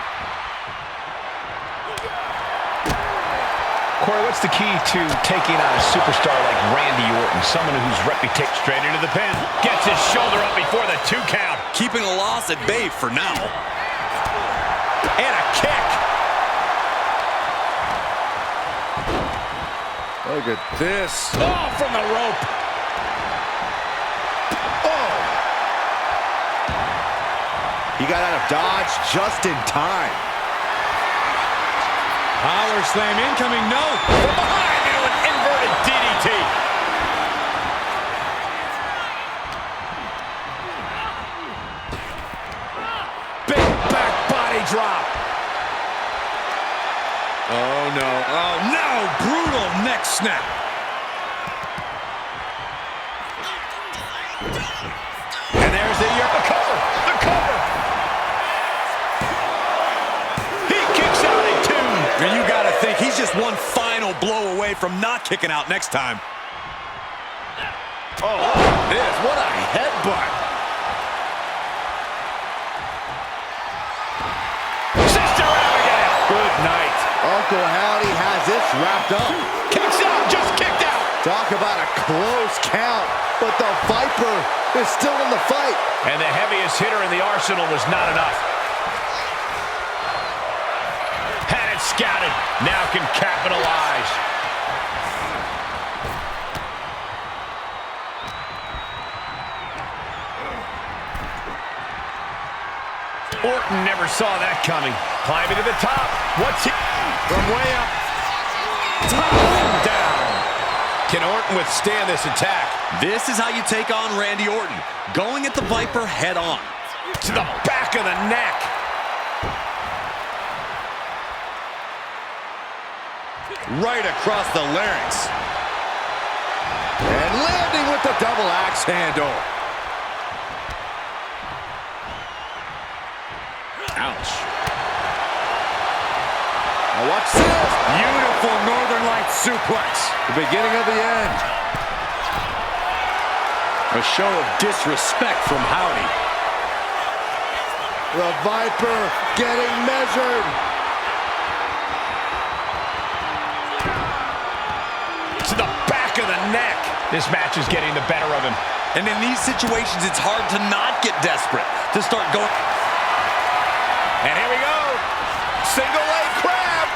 Corey, what's the key to taking on a superstar like Randy Orton, someone whose reputation straight into the pin, gets his shoulder up before the 2 count. Keeping a loss at bay for now. And a kick. Look at this. Oh, from the rope. Oh! He got out of dodge just in time. Power slam incoming, no. From behind into an inverted DDT. Big back body drop. Oh, no. Oh, no. Brutal neck snap. And there's the cover. The cover. He kicks out at 2. And you got to think he's just one final blow away from not kicking out next time. Oh, look at this. What a headbutt. Sister Abigail. Good night. Uncle Howdy has this wrapped up. Kicks out, just kicked out. Talk about a close count, but the Viper is still in the fight. And the heaviest hitter in the arsenal was not enough. Had it scouted, now can capitalize. Orton never saw that coming. Climbing to the top. What's he? From way up. Top down. Can Orton withstand this attack? This is how you take on Randy Orton. Going at the Viper head on. To the back of the neck. Right across the larynx. And landing with the double axe handle. Ouch. Now watch this. Beautiful Northern Lights suplex. The beginning of the end. A show of disrespect from Howdy. The Viper getting measured. To the back of the neck. This match is getting the better of him. And in these situations, it's hard to not get desperate, to start going. And here we go. Single leg crab.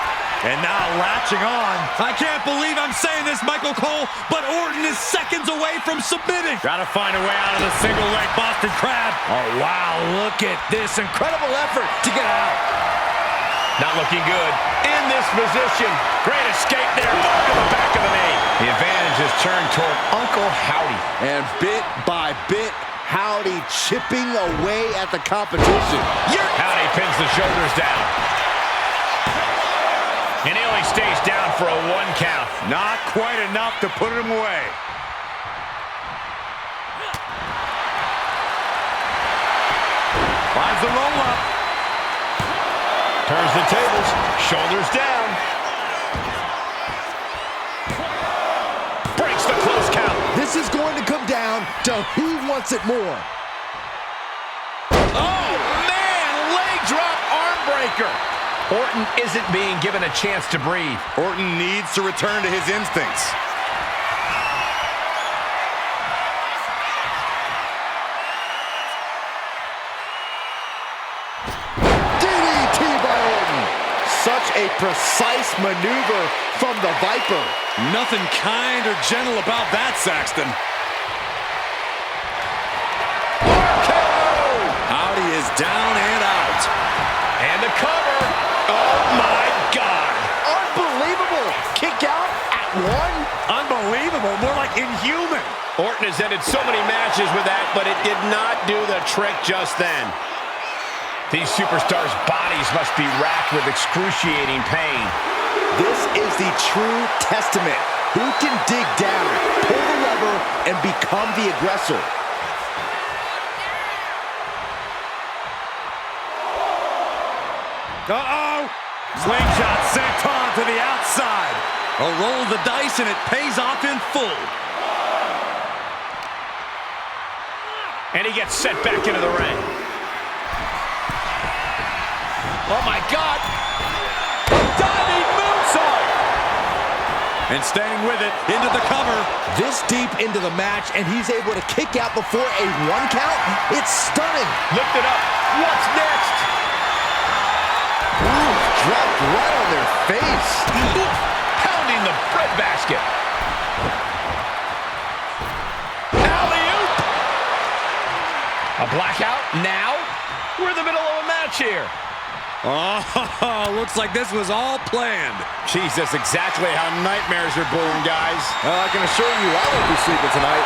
And now latching on. I can't believe I'm saying this, Michael Cole, but Orton is seconds away from submitting. Got to find a way out of the single leg Boston Crab. Oh, wow. Look at this incredible effort to get out. Not looking good. In this position. Great escape there. Mark on the back of the knee. The advantage is turned toward Uncle Howdy. And bit by bit, Howdy chipping away at the competition. Howdy pins the shoulders down. And he only stays down for a 1 count. Not quite enough to put him away. Finds the roll up. Turns the tables. Shoulders down. Breaks the close count. This is going to come down to who wants it more. Oh, man! Leg drop arm breaker. Orton isn't being given a chance to breathe. Orton needs to return to his instincts. DDT by Orton. Such a precise maneuver from the Viper. Nothing kind or gentle about that, Saxton. Howdy is down and out. And the cover. Oh, my God. Unbelievable. Kick out at 1. unbelievable, more like inhuman. Orton has ended so many matches with that, but it did not do the trick just then. These superstars' bodies must be racked with excruciating pain. This is the true testament. Who can dig down, pull the lever, and become the aggressor? Uh-oh! Slingshot sent on to the outside. A roll of the dice, and it pays off in full. And he gets set back into the ring. Oh, my God. Diving moonsault. And staying with it, into the cover. This deep into the match, and he's able to kick out before a 1 count? It's stunning. Lift it up. What's next? Ooh, dropped right on their face. Pounding the breadbasket. Alley-oop. A blackout now? We're in the middle of a match here. Oh, looks like this was all planned. Jeez, that's exactly how nightmares are born, guys. I can assure you I won't be sleeping tonight.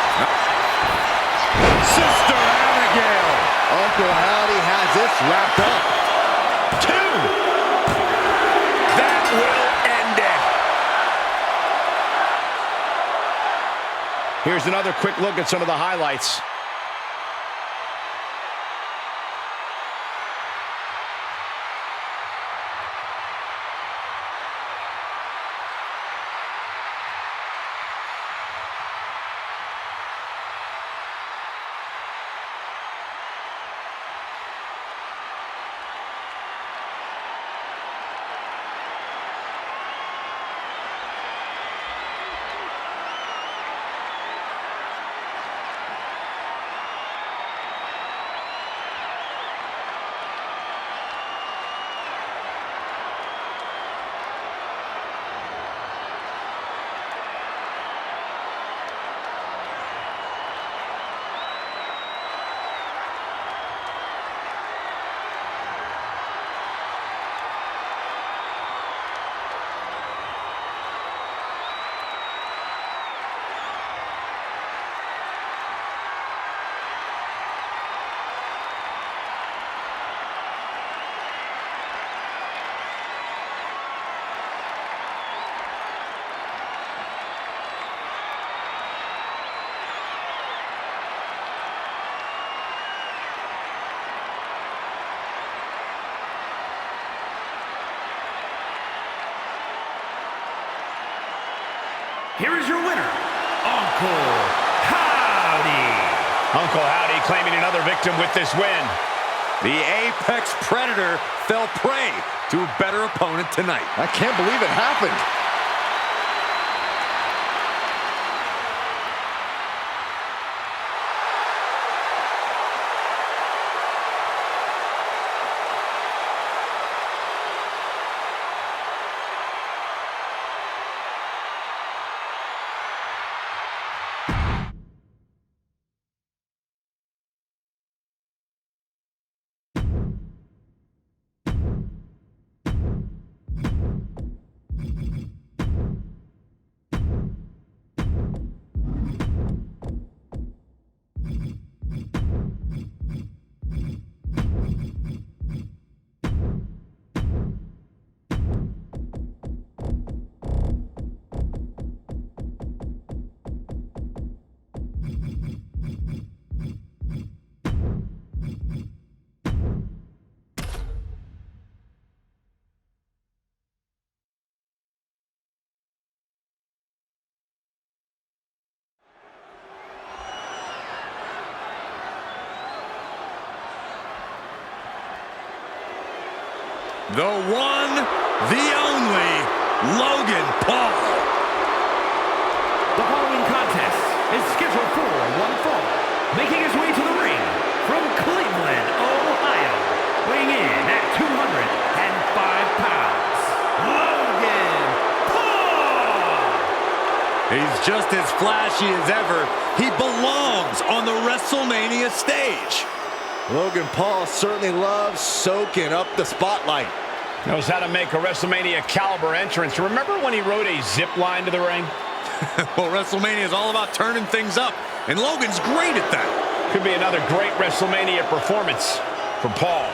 Sister Abigail. Uncle Howdy has this wrapped up. 2. That will end it. Here's another quick look at some of the highlights. Here is your winner, Uncle Howdy. Uncle Howdy claiming another victim with this win. The Apex Predator fell prey to a better opponent tonight. I can't believe it happened. The one, the only, Logan Paul. The following contest is scheduled for one fall. Making his way to the ring from Cleveland, Ohio. Weighing in at 205 pounds, Logan Paul. He's just as flashy as ever. He belongs on the WrestleMania stage. Logan Paul certainly loves soaking up the spotlight. Knows how to make a WrestleMania caliber entrance. Remember when he rode a zip line to the ring? Well, WrestleMania is all about turning things up, and Logan's great at that. Could be another great WrestleMania performance from Paul.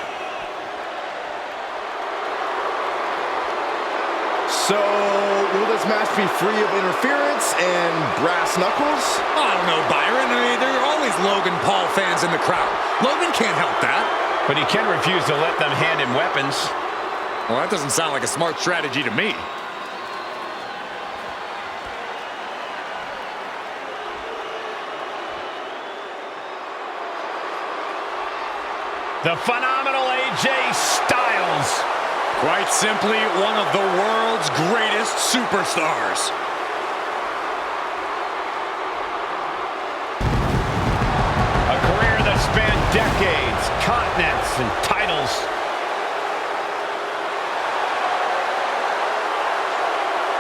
So, will this match be free of interference and brass knuckles? I don't know, Byron. I mean, there are always Logan Paul fans in the crowd. Logan can't help that. But he can refuse to let them hand him weapons. Well, that doesn't sound like a smart strategy to me. The phenomenal AJ Styles. Quite simply, one of the world's greatest superstars. A career that spanned decades, continents, and titles.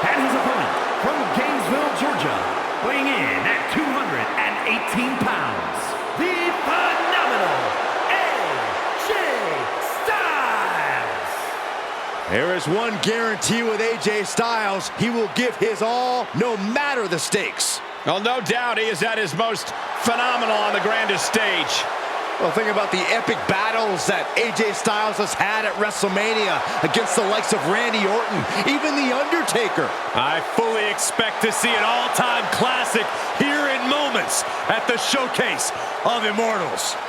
And his opponent from Gainesville, Georgia, weighing in at 218 pounds, the phenomenal AJ Styles. There is one guarantee with AJ Styles. He will give his all, no matter the stakes. Well, no doubt he is at his most phenomenal on the grandest stage. Well, think about the epic battles that AJ Styles has had at WrestleMania against the likes of Randy Orton, even The Undertaker. I fully expect to see an all-time classic here in moments at the Showcase of Immortals.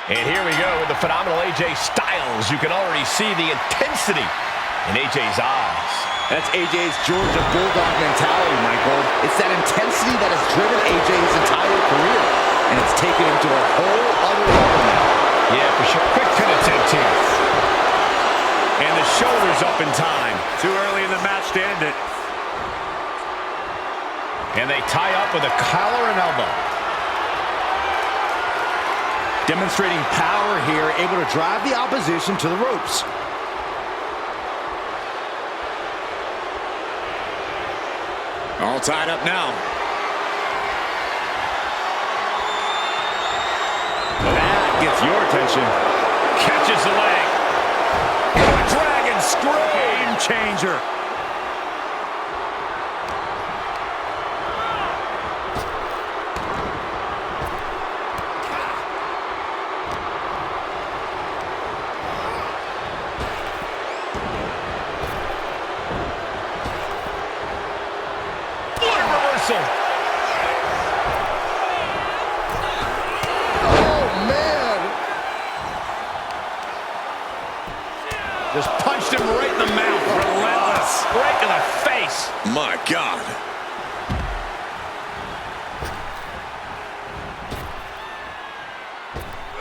And here we go with the phenomenal AJ Styles. You can already see the intensity in AJ's eyes. That's AJ's Georgia Bulldog mentality, Michael. It's that intensity that has driven AJ his entire career, and it's taken him to a whole other level now. Yeah, for sure. Quick pin attempt here. And the shoulders up in time. Too early in the match to end it. And they tie up with a collar and elbow. Demonstrating power here, able to drive the opposition to the ropes. All tied up now. That gets your attention. Catches the leg. And a dragon screw. Game changer. Oh, man. Just punched him right in the mouth. Relentless. Right in the face. My God.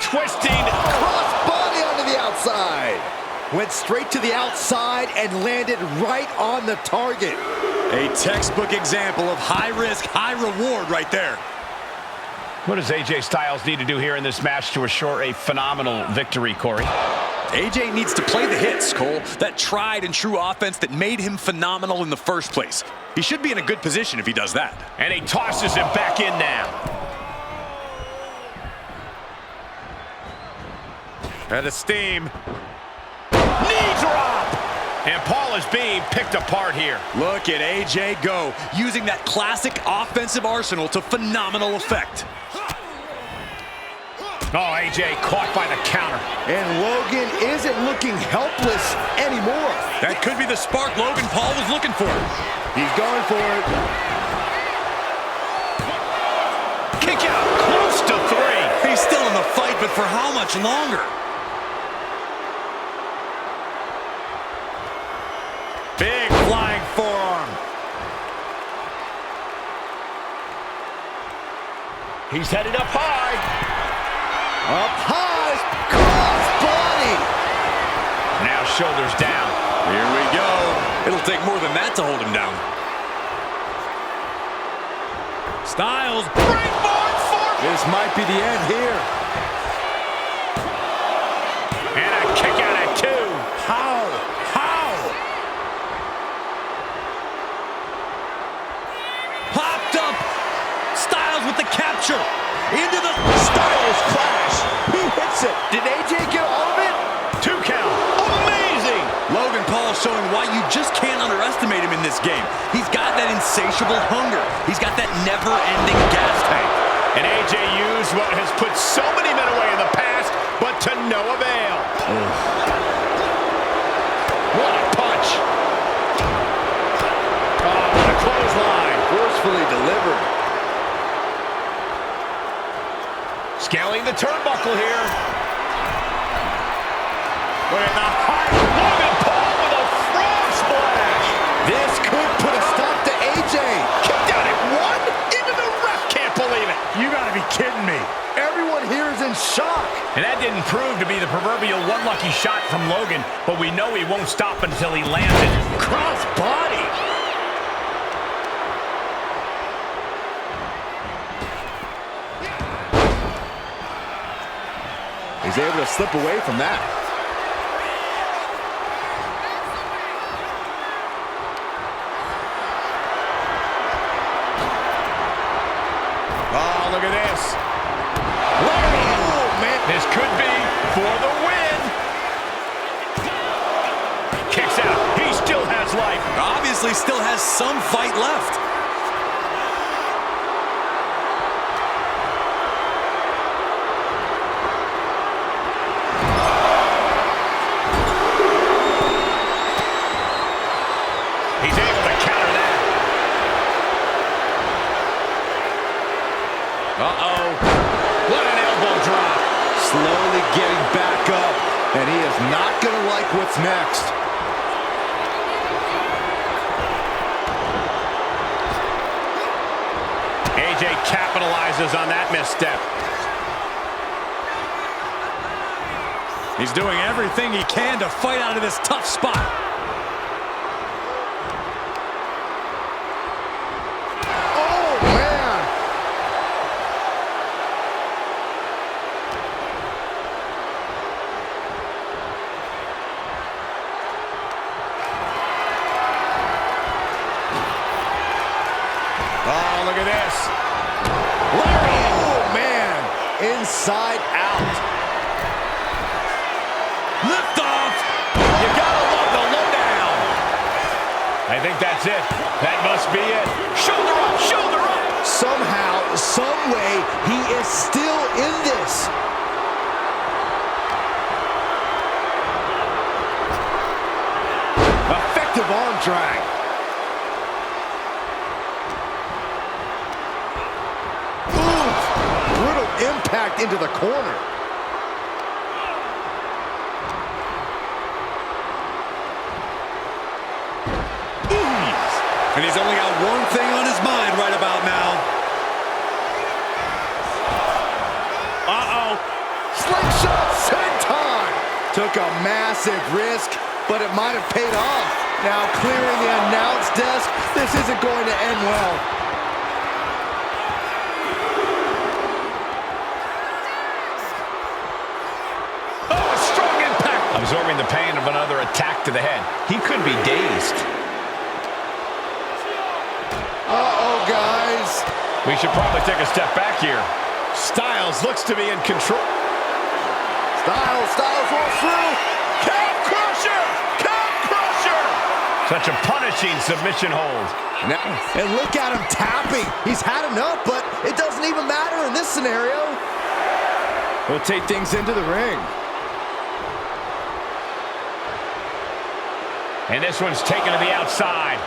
Twisting. Cross-body onto the outside. Went straight to the outside and landed right on the target. A textbook example of high risk, high reward right there. What does AJ Styles need to do here in this match to assure a phenomenal victory, Corey? AJ needs to play the hits, Cole. That tried and true offense that made him phenomenal in the first place. He should be in a good position if he does that. And he tosses him back in now. At a steam. Knee drop! And Paul is being picked apart here. Look at AJ go, using that classic offensive arsenal to phenomenal effect. Oh, AJ caught by the counter. And Logan isn't looking helpless anymore. That could be the spark Logan Paul was looking for. He's going for it. Kick out, close to 3. He's still in the fight, but for how much longer? Big flying forearm. He's headed up high. Up high, cross body. Now shoulders down. Here we go. It'll take more than that to hold him down. Styles. Springboard 450. This might be the end here. And a kick out at 2. How? Popped up. Styles with the capture. Into the Styles clash. He hits it. Did AJ get all of it? 2 count. Amazing. Logan Paul showing why you just can't underestimate him in this game. He's got that insatiable hunger. He's got that never-ending gas tank. And AJ used what has put so many men away in the past, but to no avail. What a punch. Oh, what a clothesline. Forcefully delivered. Scaling the turnbuckle here. Look at the height. Logan Paul with a frog splash. This could put a stop to AJ. Kicked out at 1. Even the ref can't believe it. You gotta be kidding me. Everyone here is in shock. And that didn't prove to be the proverbial one lucky shot from Logan, but we know he won't stop until he lands it. Cross body. He's able to slip away from that. Oh, look at this. Oh, man. This could be for the win. Kicks out. He still has life. Obviously still has some fight left. He's able to counter that. Uh-oh. What an elbow drop. Slowly getting back up, and he is not going to like what's next. AJ capitalizes on that misstep. He's doing everything he can to fight out of this tough spot. Oh, man. Oh, look at this. Oh, man. Inside out. Lift off. You gotta love the lowdown. I think that's it. That must be it. Shoulder up, shoulder up. Somehow, some way, he is still in this. Effective arm drag. Oof. Brutal impact into the corner. And he's only got one thing on his mind right about now. Uh-oh. Slingshot senton. Took a massive risk, but it might have paid off. Now clearing the announce desk. This isn't going to end well. Oh, a strong impact. Absorbing the pain of another attack to the head. He could be dazed. Uh-oh, guys. We should probably take a step back here. Styles looks to be in control. Styles rolls through. Calf crusher! Calf crusher! Such a punishing submission hold. And look at him tapping. He's had enough, but it doesn't even matter in this scenario. We'll take things into the ring. And this one's taken to the outside.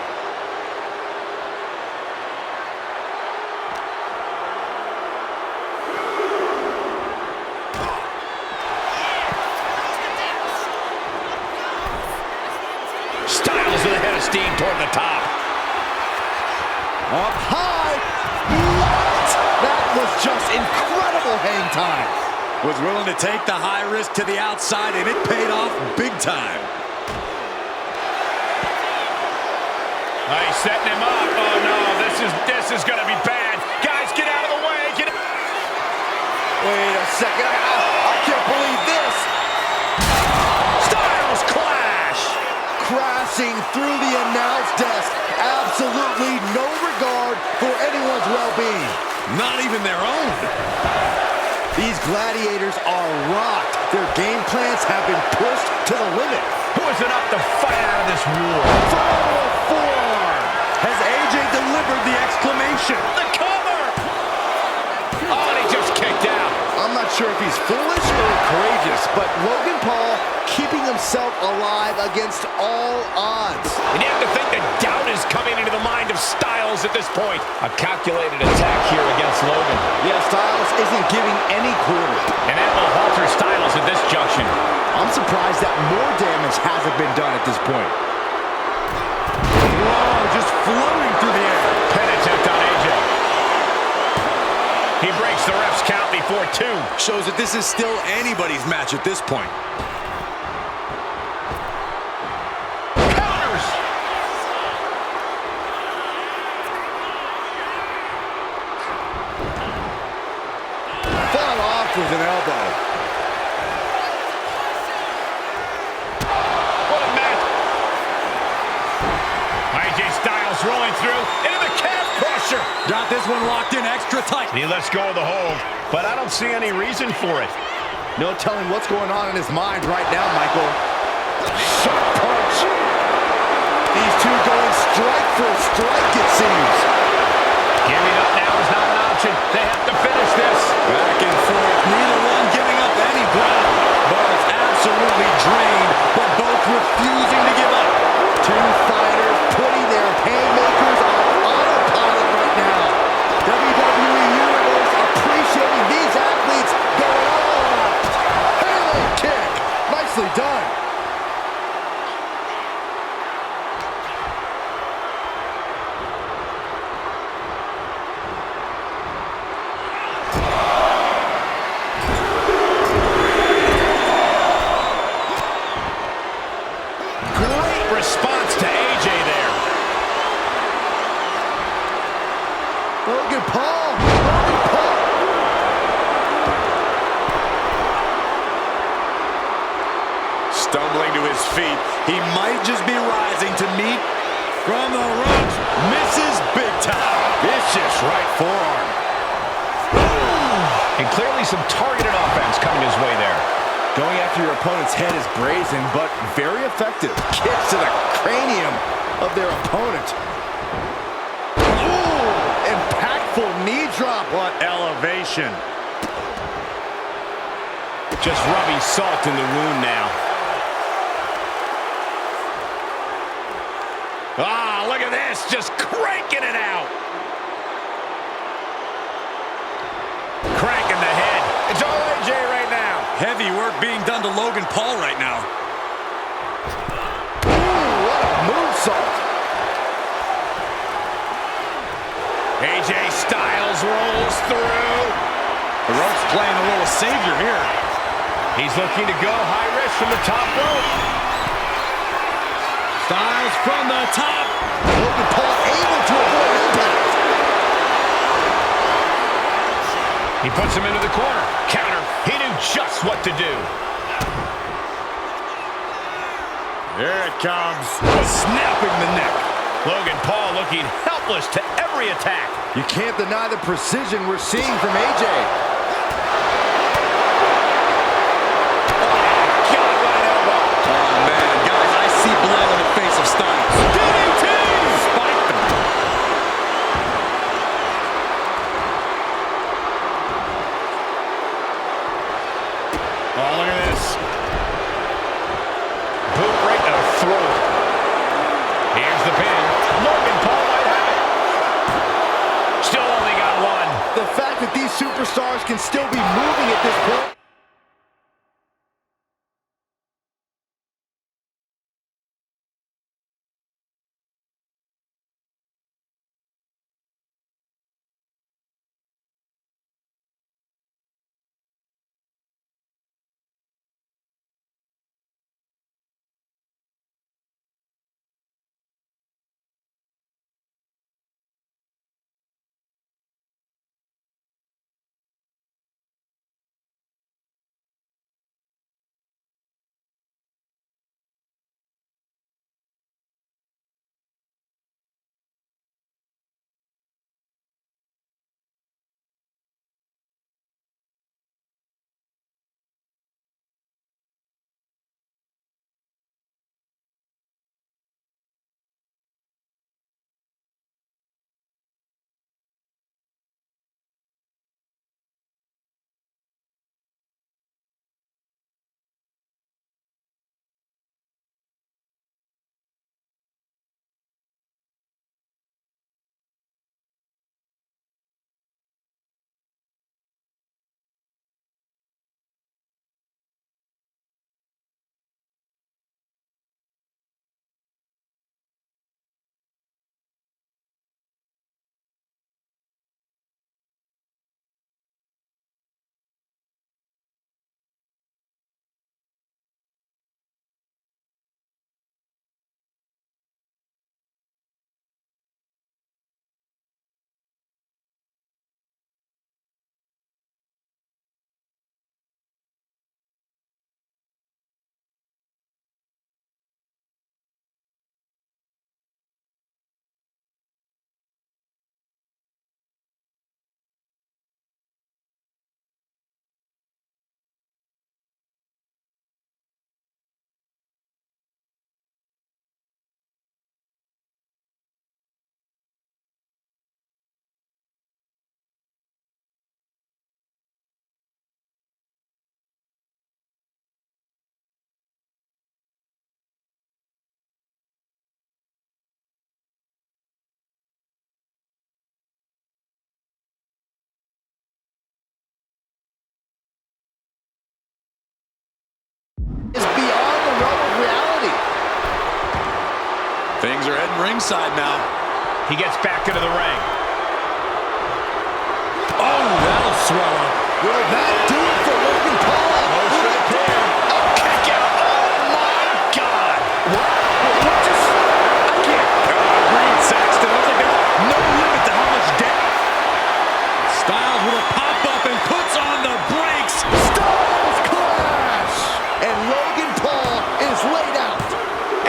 Styles with a head of steam toward the top. Up high. What? That was just incredible hang time. Was willing to take the high risk to the outside, and it paid off big time. He's setting him up. Oh, no. This is going to be bad. Guys, get out of the way. Get. second. I can't believe this. Styles clash. Crashing through the announce desk. Absolutely no regard for anyone's well-being. Not even their own. These gladiators are rocked. Their game plans have been pushed to the limit. Who is enough to fight out of this war? Phenomenal forearm. Has AJ delivered the exclamation? The cover. Oh, and he just kicked out. I'm not sure if he's foolish or courageous, but Logan Paul keeping himself alive against all odds. And you have to think that doubt is coming into the mind of Styles at this point. A calculated attack here against Logan. Yeah, Styles isn't giving any quarter. And that will halter Styles at this junction. I'm surprised that more damage hasn't been done at this point. Whoa, just floating through the air. Pin attempt on AJ. He breaks the ref's count before 2. Shows that this is still anybody's match at this point. Counters. Fought off with an elbow. What a match. AJ Styles rolling through into the calf crusher. Got this one locked in extra tight. He lets go of the hold, but I don't see any reason for it. No telling what's going on in his mind right now, Michael. Sharp punch. These two going strike for strike, it seems. Giving up now is not an option. They have to finish this. Back and forth, neither one giving up any ground. Both absolutely drained, but both refusing to give up. Two fighters putting their haymakers on autopilot right now. WWE Universe appreciating these athletes going all out. Halo kick. Nicely done. Great response to AJ there. Logan Paul. Logan Paul. Stumbling to his feet. He might just be rising to meet from the ropes. Misses big time. Vicious right forearm. And clearly some targeted offense coming his way there. Going after your opponent's head is brazen, but very effective. Kicks to the cranium of their opponent. Ooh, impactful knee drop. What elevation. Just rubbing salt in the wound now. Ah, look at this, just cranking it out. Cranking the head. It's all AJ right now. Heavy work being done to Logan Paul right now. Ooh, what a moonsault. AJ Styles rolls through. The rope's playing a little savior here. He's looking to go high risk from the top rope. Styles from the top. Logan Paul able to avoid impact. He puts him into the corner. Counter. He knew just what to do. Here it comes. Snapping the neck. Logan Paul looking helpless to every attack. You can't deny the precision we're seeing from AJ. Oh, look at this. Boot right to the throat. Here's the pin. Logan Paul might have it. Still only got one. The fact that these superstars can still be moving at this point. Things are heading ringside now. He gets back into the ring. Oh, that'll swell up. Will that do it for Logan Paul? Kick out. Oh, my God. What just... I can't... Green Saxton, looks like there's no limit to how much damage. Styles with a pop-up and puts on the brakes. Styles Clash! And Logan Paul is laid out.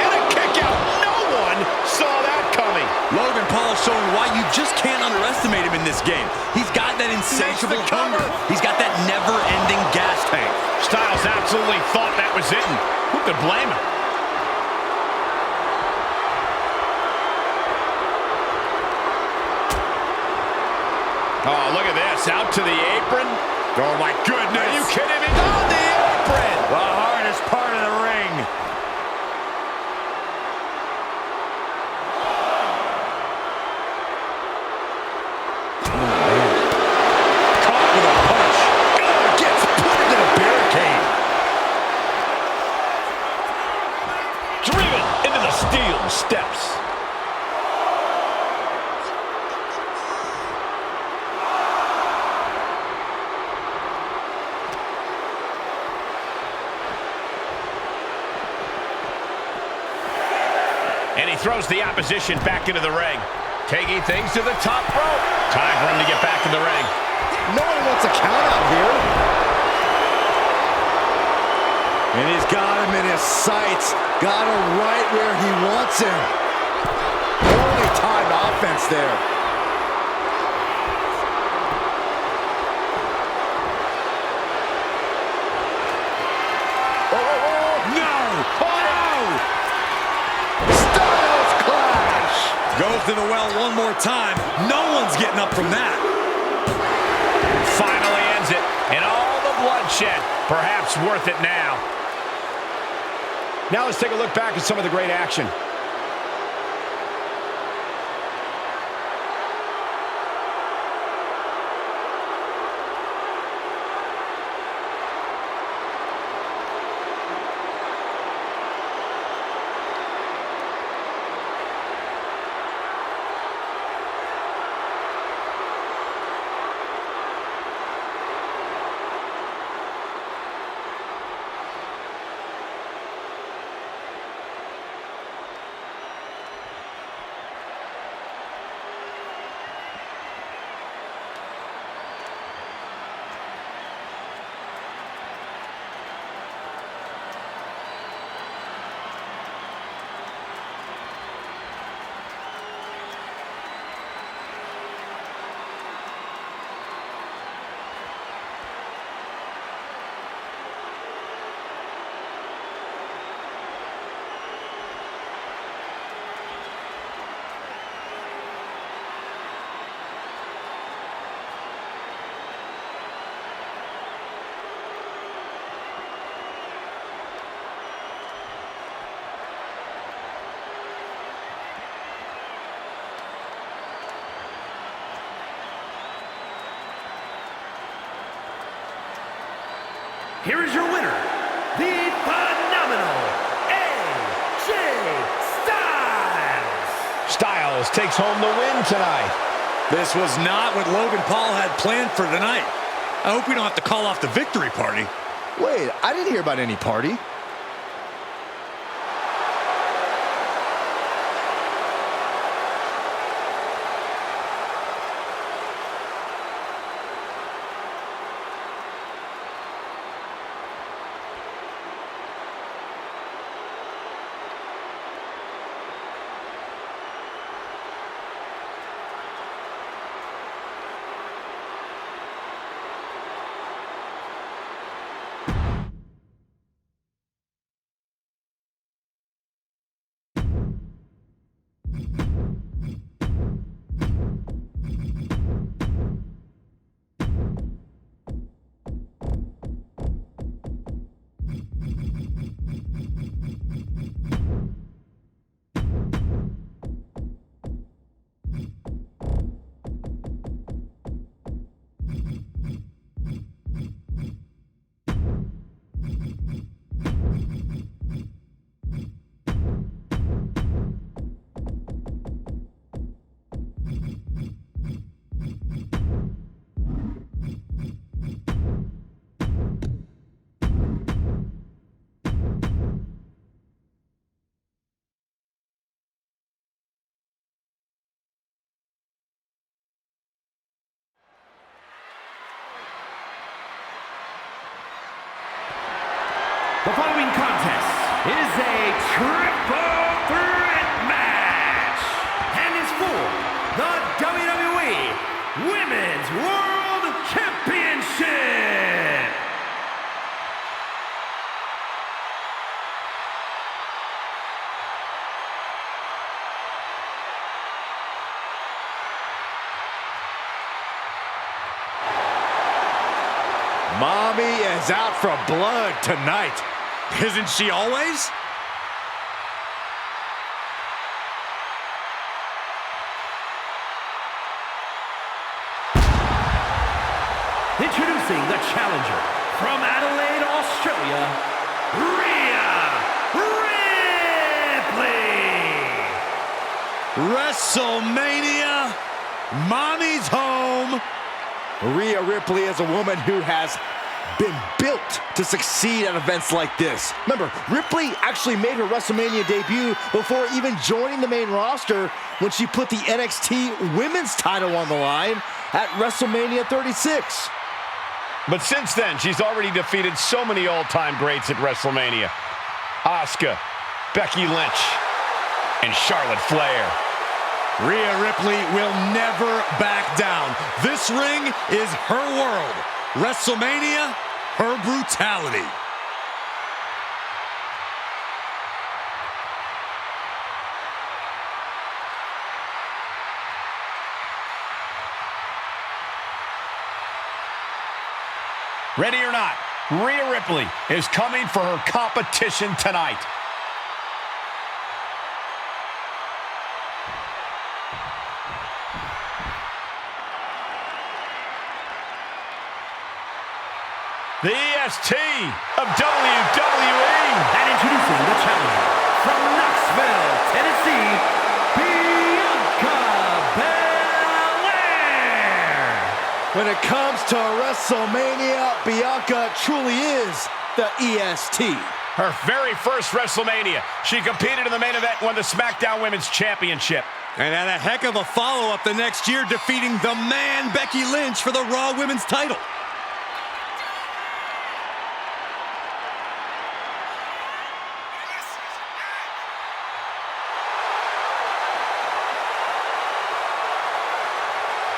And a kick out. No one saw that coming. Logan Paul showing why you just can't underestimate him in this game. He's got that insatiable hunger. He's got that never-ending gas tank. Styles absolutely thought that was it, and who could blame him? Oh, look at this. Out to the apron. Oh, my goodness. Are you kidding me? On the apron. The hardest part of the ring. Caught with a punch. Gets put into the barricade. Driven into the steel steps. And he throws the opposition back into the ring. Taking things to the top rope. Time for him to get back in the ring. No one wants a count out here. And he's got him in his sights. Got him right where he wants him. Only timed offense there. Goes to the well one more time. No one's getting up from that. Finally ends it. And all the bloodshed. Perhaps worth it now. Now let's take a look back at some of the great action. Here is your winner, the phenomenal AJ Styles. Styles takes home the win tonight. This was not what Logan Paul had planned for tonight. I hope we don't have to call off the victory party. Wait, I didn't hear about any party. The following contest is a triple threat match and is for the WWE Women's World Championship. Mommy is out for blood tonight. Isn't she always? Introducing the challenger from Adelaide, Australia, Rhea Ripley. WrestleMania, Mommy's home. Rhea Ripley is a woman who has been built to succeed at events like this. Remember, Ripley actually made her WrestleMania debut before even joining the main roster when she put the NXT Women's title on the line at WrestleMania 36. But since then, she's already defeated so many all-time greats at WrestleMania. Asuka, Becky Lynch, and Charlotte Flair. Rhea Ripley will never back down. This ring is her world. WrestleMania, her brutality. Ready or not, Rhea Ripley is coming for her competition tonight. The EST of WWE. And introducing the challenger from Knoxville, Tennessee, Bianca Belair. When it comes to WrestleMania, Bianca truly is the EST. Her very first WrestleMania, she competed in the main event and won the SmackDown Women's Championship. And had a heck of a follow-up the next year, defeating the man Becky Lynch for the Raw Women's title.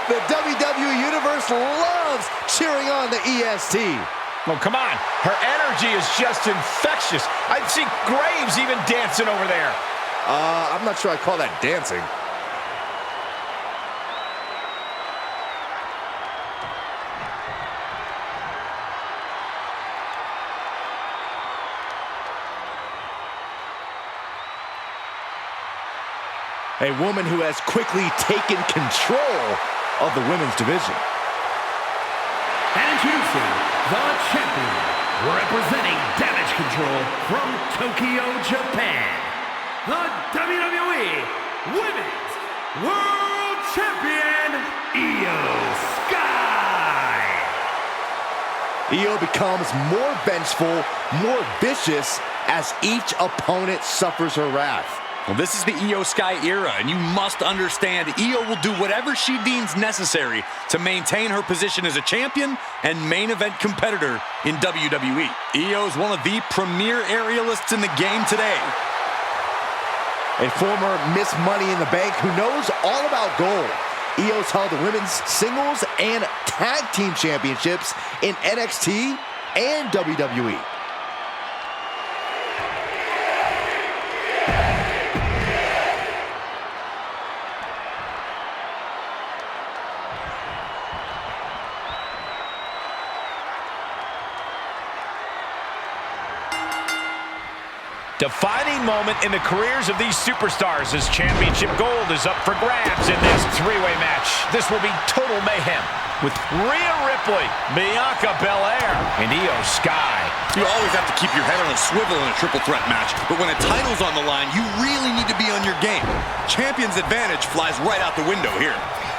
The WWE Universe loves cheering on the EST. Well, come on. Her energy is just infectious. I'd see Graves even dancing over there. I'm not sure I call that dancing. A woman who has quickly taken control of the women's division. And introducing the champion, representing Damage Control from Tokyo, Japan, the WWE Women's World Champion, Io Sky. Io becomes more vengeful, more vicious as each opponent suffers her wrath. Well, this is the Io Sky era, and you must understand Io will do whatever she deems necessary to maintain her position as a champion and main event competitor in WWE. Io is one of the premier aerialists in the game today. A former Miss Money in the Bank who knows all about gold. Io's held the women's singles and tag team championships in NXT and WWE. Defining moment in the careers of these superstars as championship gold is up for grabs in this three-way match. This will be total mayhem with Rhea Ripley, Bianca Belair, and Io Sky. You always have to keep your head on a swivel in a triple threat match, but when a title's on the line, you really need to be on your game. Champion's advantage flies right out the window here.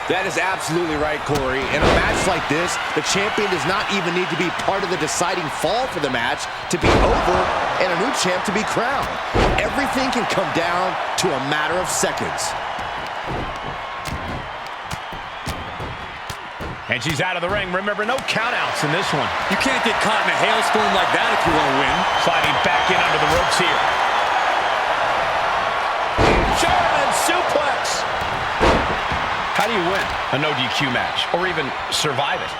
That is absolutely right, Corey. In a match like this, the champion does not even need to be part of the deciding fall for the match to be over and a new champ to be crowned. Everything can come down to a matter of seconds. And she's out of the ring. Remember, no countouts in this one. You can't get caught in a hailstorm like that if you want to win. Sliding back in under the ropes here. German suplex. How do you win a no DQ match or even survive it?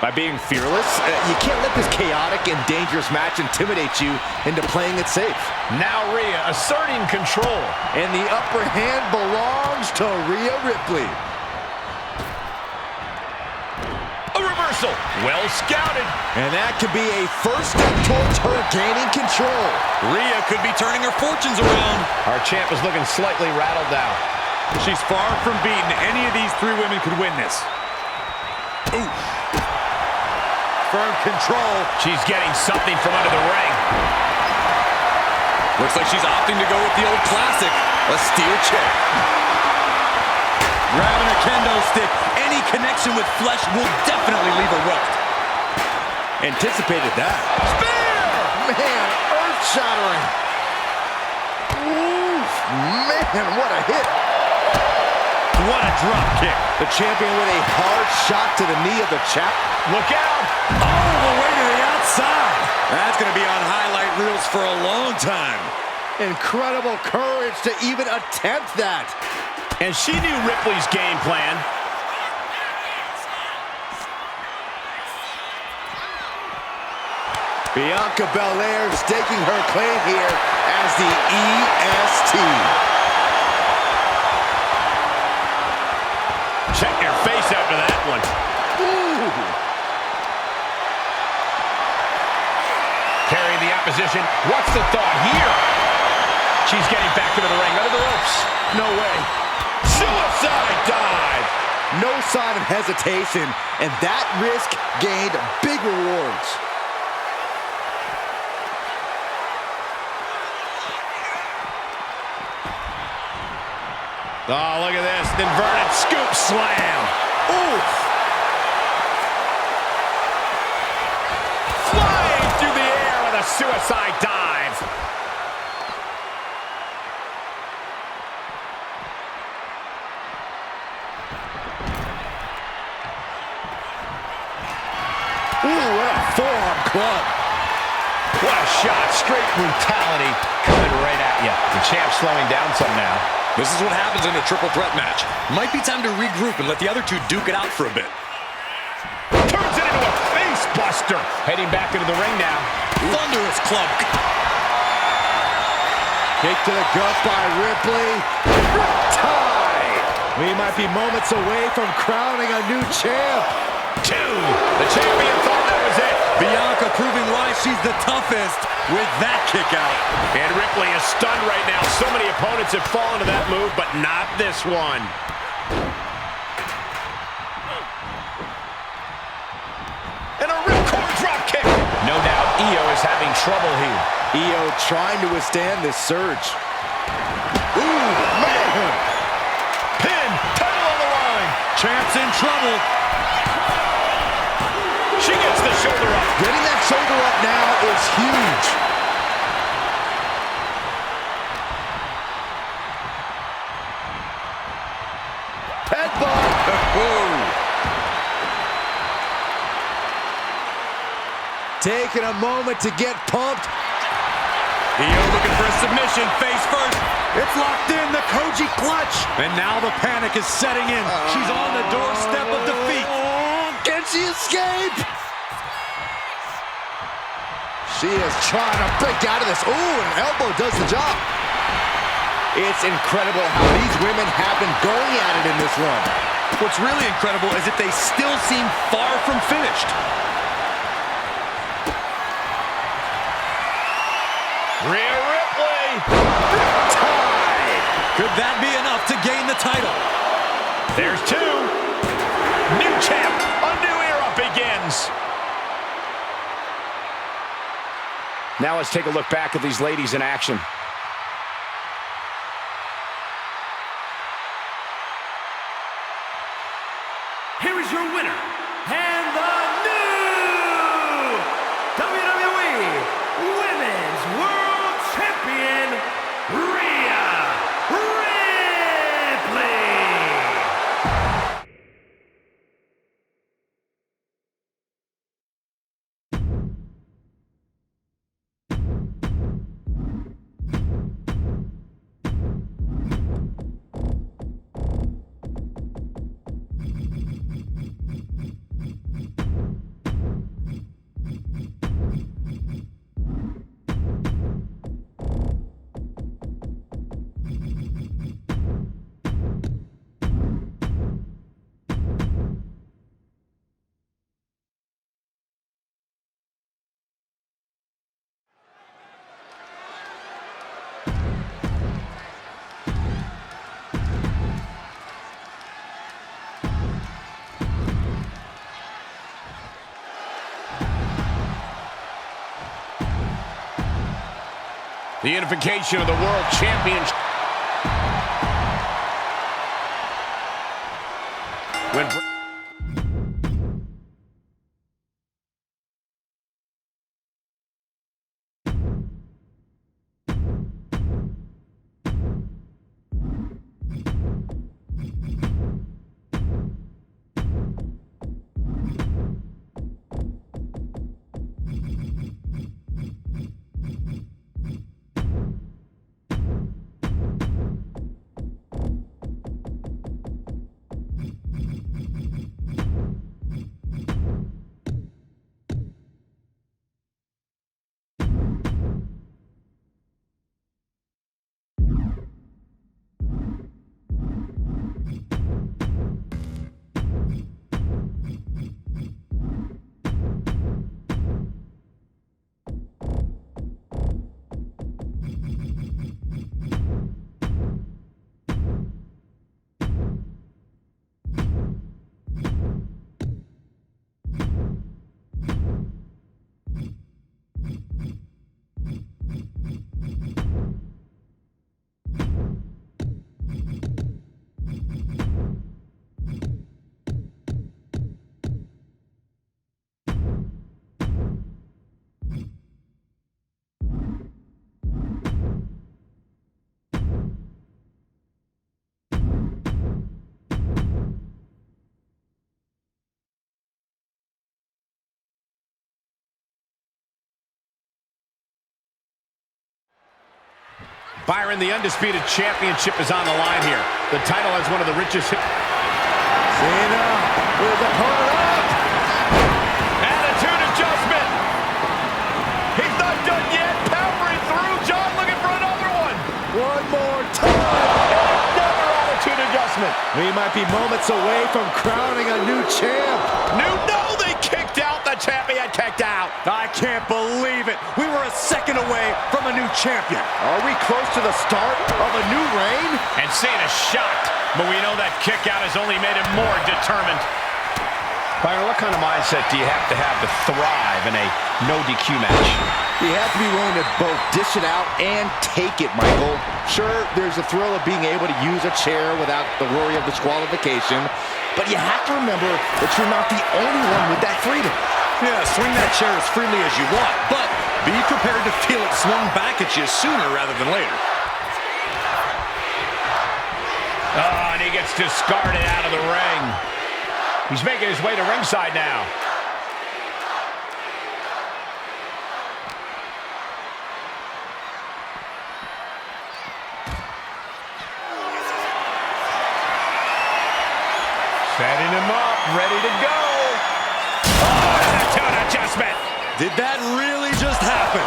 By being fearless. You can't let this chaotic and dangerous match intimidate you into playing it safe. Now Rhea asserting control. And the upper hand belongs to Rhea Ripley. A reversal. Well scouted. And that could be a first step towards her gaining control. Rhea could be turning her fortunes around. Our champ is looking slightly rattled now. She's far from beaten. Any of these three women could win this. Ooh. Firm control. She's getting something from under the ring. Looks like she's opting to go with the old classic, a steel chair. Grabbing a kendo stick. Any connection with flesh will definitely leave a welt. Anticipated that. Spear! Man, earth-shattering. Oof, man, what a hit. What a drop kick. The champion with a hard shot to the knee of the chap. Look out! All the way to the outside. That's going to be on highlight reels for a long time. Incredible courage to even attempt that. And she knew Ripley's game plan. Bianca Belair staking her claim here as the EST. Check your face after that one. Ooh. Carrying the opposition. What's the thought here? She's getting back into the ring, under the ropes. No way. Suicide dive. No sign of hesitation, and that risk gained big rewards. Oh, look at this. Inverted scoop slam. Oof. Flying through the air with a suicide dive. Ooh, what a forearm club. What a shot. Straight brutality coming right at you. The champ's slowing down some now. This is what happens in a triple threat match. Might be time to regroup and let the other two duke it out for a bit. Turns it into a face buster. Heading back into the ring now. Thunderous club. Kick to the gut by Ripley. Riptide. We might be moments away from crowning a new champ. Two. The champion thought that was it. Bianca proving why she's the toughest with that kick out. And Ripley is stunned right now. So many opponents have fallen to that move, but not this one. And a ripcord drop kick. No doubt Io is having trouble here. Io trying to withstand this surge. Ooh, man. Pin, title on the line. Champ's in trouble. She gets the shoulder up. Getting that shoulder up now is huge. Headbutt. Taking a moment to get pumped. Io looking for a submission, face first. It's locked in, the Koji clutch. And now the panic is setting in. She's on the doorstep of defeat. Can she escape? She is trying to break out of this. Ooh, an elbow does the job. It's incredible how these women have been going at it in this run. What's really incredible is that they still seem far from finished. Rhea Ripley. Riptide. Could that be enough to gain the title? There's two. New champ. A new era begins. Now let's take a look back at these ladies in action. Here is your winner, and the new WWE Women's World Champion, Rhea Ripley. The unification of the World Championship. Byron, the undisputed championship is on the line here. The title has one of the richest... Cena with the opponent up. Attitude adjustment. He's not done yet. Powering through. John looking for another one. One more time. Another attitude adjustment. We might be moments away from crowning a new champ. No, they kicked out. The champion kicked out. I can't believe it. We were a second away from a new champion. Are we close to the start of a new reign? And Cena's shocked, but we know that kick out has only made him more determined. Byron, what kind of mindset do you have to thrive in a no DQ match? You have to be willing to both dish it out and take it, Michael. Sure, there's the thrill of being able to use a chair without the worry of disqualification, but you have to remember that you're not the only one with that freedom. Yeah, swing that chair as freely as you want, but be prepared to feel it swung back at you sooner rather than later. Oh, and he gets discarded out of the ring. He's making his way to ringside now. Setting him up, ready to go. Adjustment. Did that really just happen?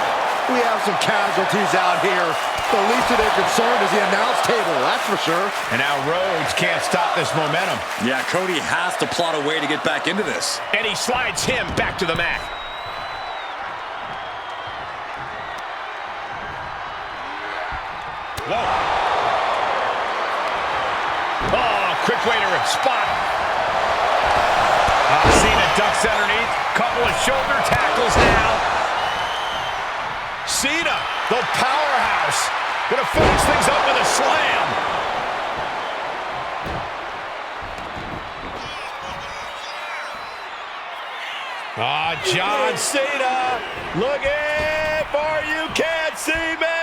We have some casualties out here. The least of their concern is the announce table, that's for sure. And now Rhodes can't stop this momentum. Yeah, Cody has to plot a way to get back into this. And he slides him back to the mat. Whoa. Oh, quick way to spot. Cena ducks underneath. Couple of shoulder tackles now. Cena, the powerhouse, gonna finish things up with a slam. John Cena looking for you can't see me.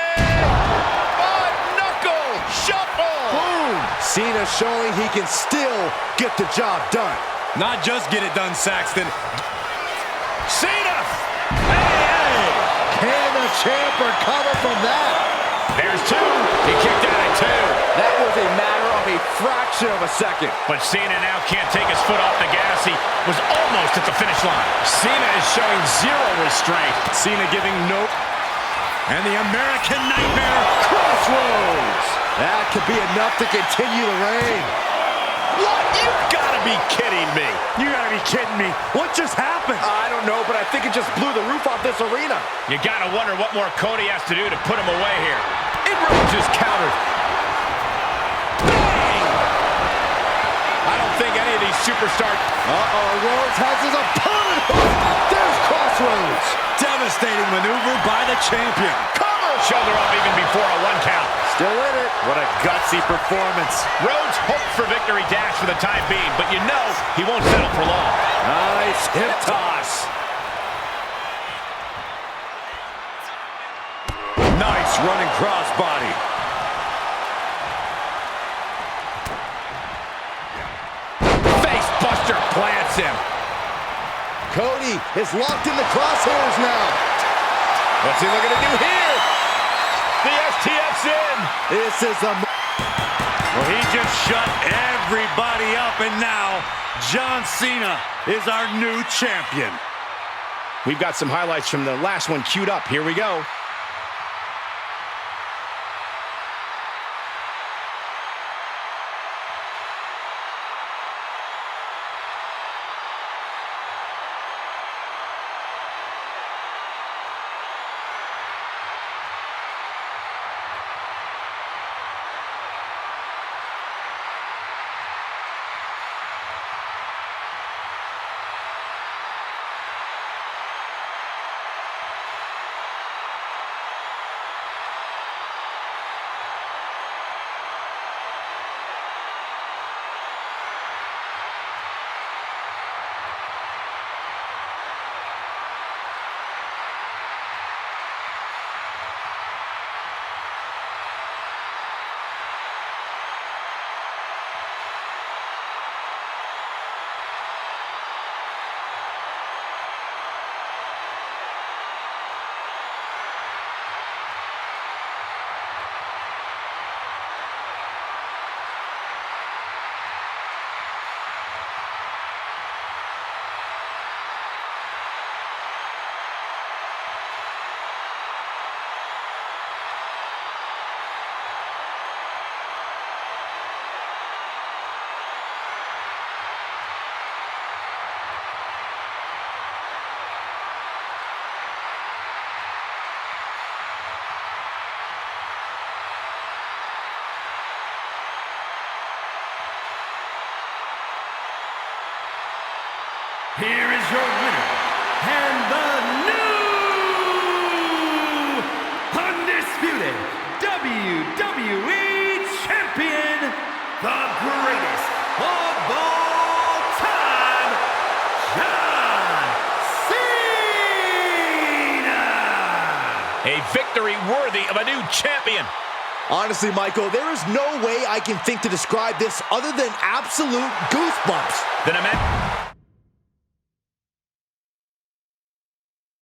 Knuckle shuffle. Boom! Cena showing he can still get the job done. Not just get it done, Saxton. Cena! Hey! Can the champ recover from that? There's two. He kicked out at two. That was a matter of a fraction of a second. But Cena now can't take his foot off the gas. He was almost at the finish line. Cena is showing zero restraint. Cena giving no... And the American Nightmare Crossroads. That could be enough to continue the reign. What? You've got to be kidding me. You gotta be kidding me. What just happened? I don't know, but I think it just blew the roof off this arena. You got to wonder what more Cody has to do to put him away here. And Rhodes is countered. Bang! I don't think any of these superstars... Rhodes has his opponent. There's Crossroads. Devastating maneuver by the champion. Cover shoulder up even before a 1 count. Still in it. What a gutsy performance. Rhodes hoped for victory dash for the time being, but you know he won't settle for long. Nice hip toss. Nice running crossbody. Face buster plants him. Cody is locked in the crosshairs now. What's he looking to do here? The STF's in. This is a... Well, he just shut everybody up, and now John Cena is our new champion. We've got some highlights from the last one queued up. Here we go. Here is your winner, and the new undisputed WWE Champion, the greatest of all time, John Cena! A victory worthy of a new champion. Honestly, Michael, there is no way I can think to describe this other than absolute goosebumps. Then